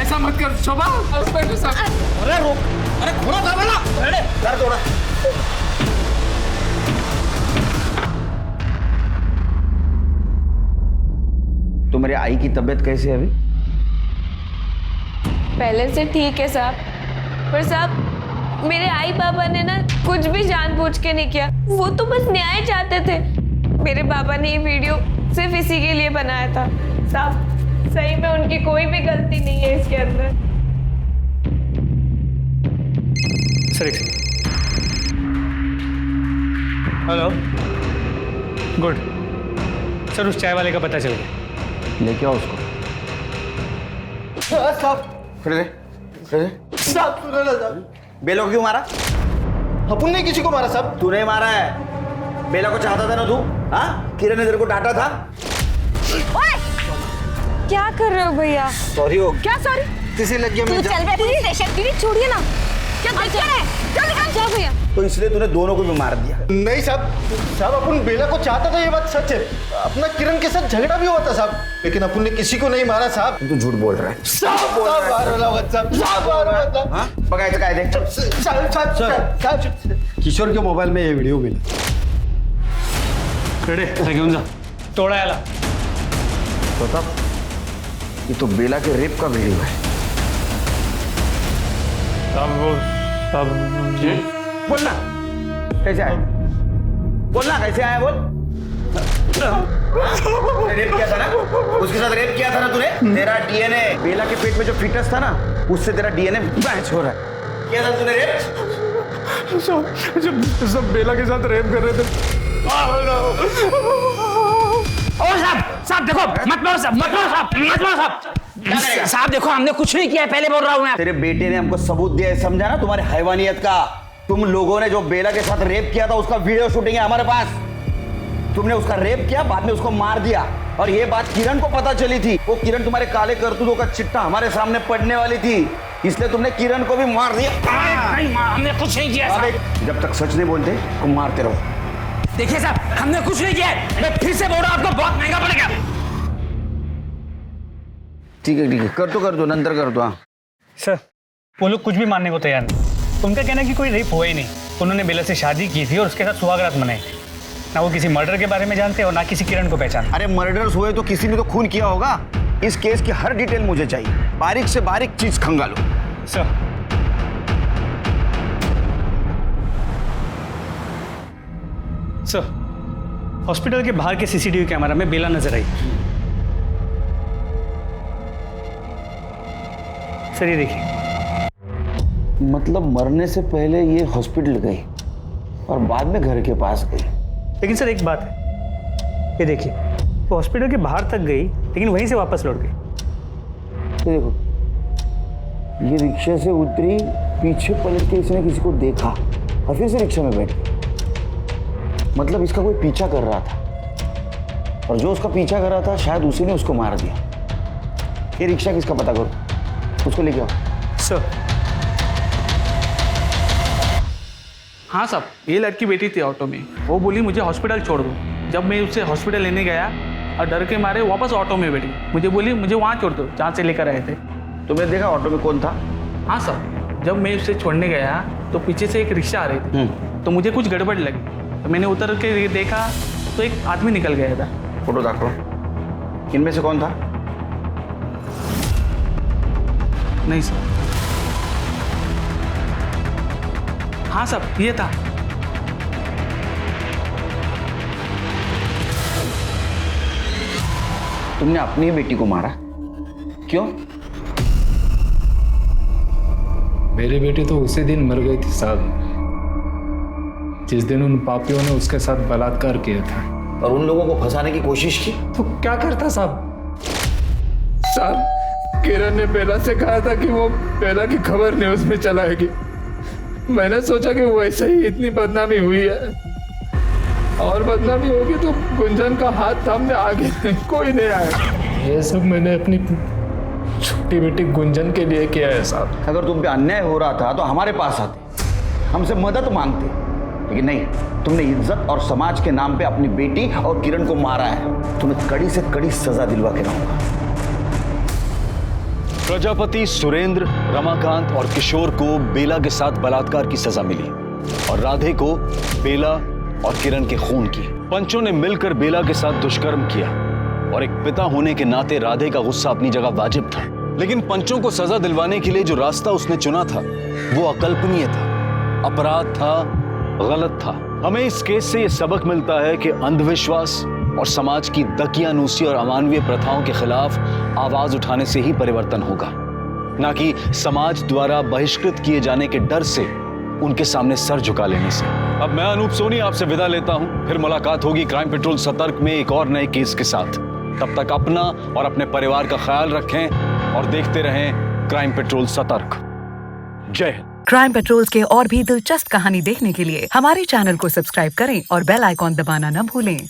ऐसा मत कर शोभा। इंस्पेक्टर साहब, अरे रोक, अरे घोड़ा था वाला, अरे दर्द हो रहा। तुम्हारी आई की तबीयत कैसी है अभी? पहले से ठीक है साहब, पर साहब मेरे आई पापा ने ना कुछ भी जानबूझ के नहीं किया। वो तो बस न्याय चाहते थे। मेरे पापा ने ये वीडियो सिर्फ इसी के लिए बनाया था। साहब सही में उनकी कोई भी गलती नहीं है इसके अंदर। सर हेलो, गुड सर, उस चाय वाले का पता चल गया। लेके आओ उसको। बेला को क्यों मारा? अपन ने किसी को मारा साहब? तूने मारा है। बेला को चाहता था ना तू? हाँ, किरण ने तेरे को डांटा था। क्या कर रहे हो भैया? सॉरी हो। क्या सॉरी? किसी लग गया। तू चल बे पुलिस स्टेशन। दीदी छोड़िए ना। क्या गलती है? चल निकल जा भैया। तो इसलिए तूने दोनों को भी मार दिया? नहीं साहब, अपन बेला को चाहता था, ये बात सच है। अपना किरण के साथ झगड़ा भी हुआ था साहब, लेकिन अपन ने किसी को नहीं मारा साहब। तू झूठ बोल रहा है। बघायचं काय ते? किशोर के मोबाइल में ये वीडियो मिला। घेऊन जा, तोड़ा याला। प्रताप, ये तो बेला के रेप का वीडियो है। ये बोलना कैसे आया? बोलना कैसे आया? बोल। रेप किया था ना, उसके साथ रेप किया था ना तूने? तेरा डीएनए बेला के पेट में जो फीटस था ना, उससे तेरा डीएनए मैच हो रहा है। किया था तूने रेप? सब बेला के साथ रेप कर रहे थे। साहब देखो, मत मारो साहब, मत मारो साहब, मत मारो साहब। साहब देखो हमने कुछ नहीं किया है, पहले बोल रहा हूँ मैं। तेरे बेटे ने हमको सबूत दिया है, समझा ना, तुम्हारे हैवानियत का। तुम लोगों ने जो बेला के साथ रेप किया था उसका वीडियो शूटिंग है हमारे पास। तुमने उसका रेप किया, बाद में उसको मार दिया, और ये बात किरण को पता चली थी। वो किरण तुम्हारे काले करतूतों का चिट्ठा हमारे सामने पड़ने वाली थी, इसलिए तुमने किरण को भी मार दिया। नहीं, हमने कुछ नहीं किया साहब। जब तक सच नहीं बोलते तो मारते रहो। देखिए साहब, हमने कुछ नहीं किया है। मैं फिर से बोल रहा हूँ, आपको बहुत महंगा पड़ेगा। ठीक है, कर दो, नंतर कर दो। हाँ सर, वो लोग कुछ भी मानने को तैयार नहीं। उनका कहना है कि कोई रेप हुआ ही नहीं। उन्होंने बेला से शादी की थी और उसके साथ सुहागरात मनाई। ना वो किसी मर्डर के बारे में जानते और ना किसी किरण को पहचान। अरे मर्डर्स हुए तो किसी ने तो खून किया होगा। इस केस की हर डिटेल मुझे चाहिए, बारीक से बारीक चीज खंगालो। सर, हॉस्पिटल के बाहर के सीसीटीवी कैमरा में बेला नजर आई। सर ये देखिए। मतलब मरने से पहले ये हॉस्पिटल गई और बाद में घर के पास गई। लेकिन सर एक बात है, ये देखिए, वो हॉस्पिटल के बाहर तक गई लेकिन वहीं से वापस लौट गई। ये देखो, ये रिक्शा से उतरी, पीछे पलट के इसने किसी को देखा और फिर से रिक्शा में बैठ गई। मतलब इसका कोई पीछा कर रहा था, और जो उसका पीछा कर रहा था शायद उसी ने उसको मार दिया। ये रिक्शा किसका पता करो, उसको लेके आओ। सर। हाँ साहब, ये लड़की बैठी थी ऑटो में। वो बोली मुझे हॉस्पिटल छोड़ दो। जब मैं उसे हॉस्पिटल लेने गया और डर के मारे वापस ऑटो में बैठी, मुझे बोली मुझे वहाँ छोड़ दो जहाँ से लेकर आए थे। तुमने देखा ऑटो में कौन था? हाँ सर, जब मैं उसे छोड़ने गया तो पीछे से एक रिक्शा आ रही थी, तो मुझे कुछ गड़बड़ लगी, तो मैंने उतर के देखा तो एक आदमी निकल गया था। फोटो देखो, इनमें से कौन था? नहीं सर। हाँ साहब, ये था। तुमने अपनी ही बेटी को मारा, क्यों? मेरी बेटी तो उसी दिन मर गई थी साहब, जिस दिन उन पापियों ने उसके साथ बलात्कार किया था। और उन लोगों को फंसाने की कोशिश की तो क्या करता साहब? साहब, किरण ने बेला से कहा था कि वो बेला की खबर न्यूज में चलाएगी। मैंने सोचा कि वैसे ही इतनी बदनामी हुई है, और बदनामी होगी तो गुंजन का हाथ थामने आगे कोई नहीं आया। ये सब मैंने अपनी छोटी बेटी गुंजन के लिए किया है साहब। अगर तुम पे अन्याय हो रहा था तो हमारे पास आते, हमसे मदद मांगते, लेकिन नहीं, तुमने इज्जत और समाज के नाम पे अपनी बेटी और किरण को मारा है। तुम्हें कड़ी से कड़ी सजा दिलवा के रहूंगा। प्रजापति, सुरेंद्र, रमाकांत और किशोर को बेला के साथ बलात्कार की सजा मिली और राधे को बेला और किरण के खून की। पंचों ने मिलकर बेला के साथ दुष्कर्म किया और एक पिता होने के नाते राधे का गुस्सा अपनी जगह वाजिब था, लेकिन पंचों को सजा दिलवाने के लिए जो रास्ता उसने चुना था वो अकल्पनीय था, अपराध था, गलत था। हमें इस केस से यह सबक मिलता है कि अंधविश्वास और समाज की दकियानूसी और अमानवीय प्रथाओं के खिलाफ आवाज उठाने से ही परिवर्तन होगा, ना कि समाज द्वारा बहिष्कृत किए जाने के डर से उनके सामने सर झुका लेने से। अब मैं अनूप सोनी आपसे विदा लेता हूं, फिर मुलाकात होगी क्राइम पेट्रोल सतर्क में एक और नए केस के साथ। तब तक अपना और अपने परिवार का ख्याल रखें और देखते रहें क्राइम पेट्रोल सतर्क। जय हिंद। क्राइम पेट्रोल के और भी दिलचस्प कहानी देखने के लिए हमारे चैनल को सब्सक्राइब करें और बेल आइकॉन दबाना न भूलें।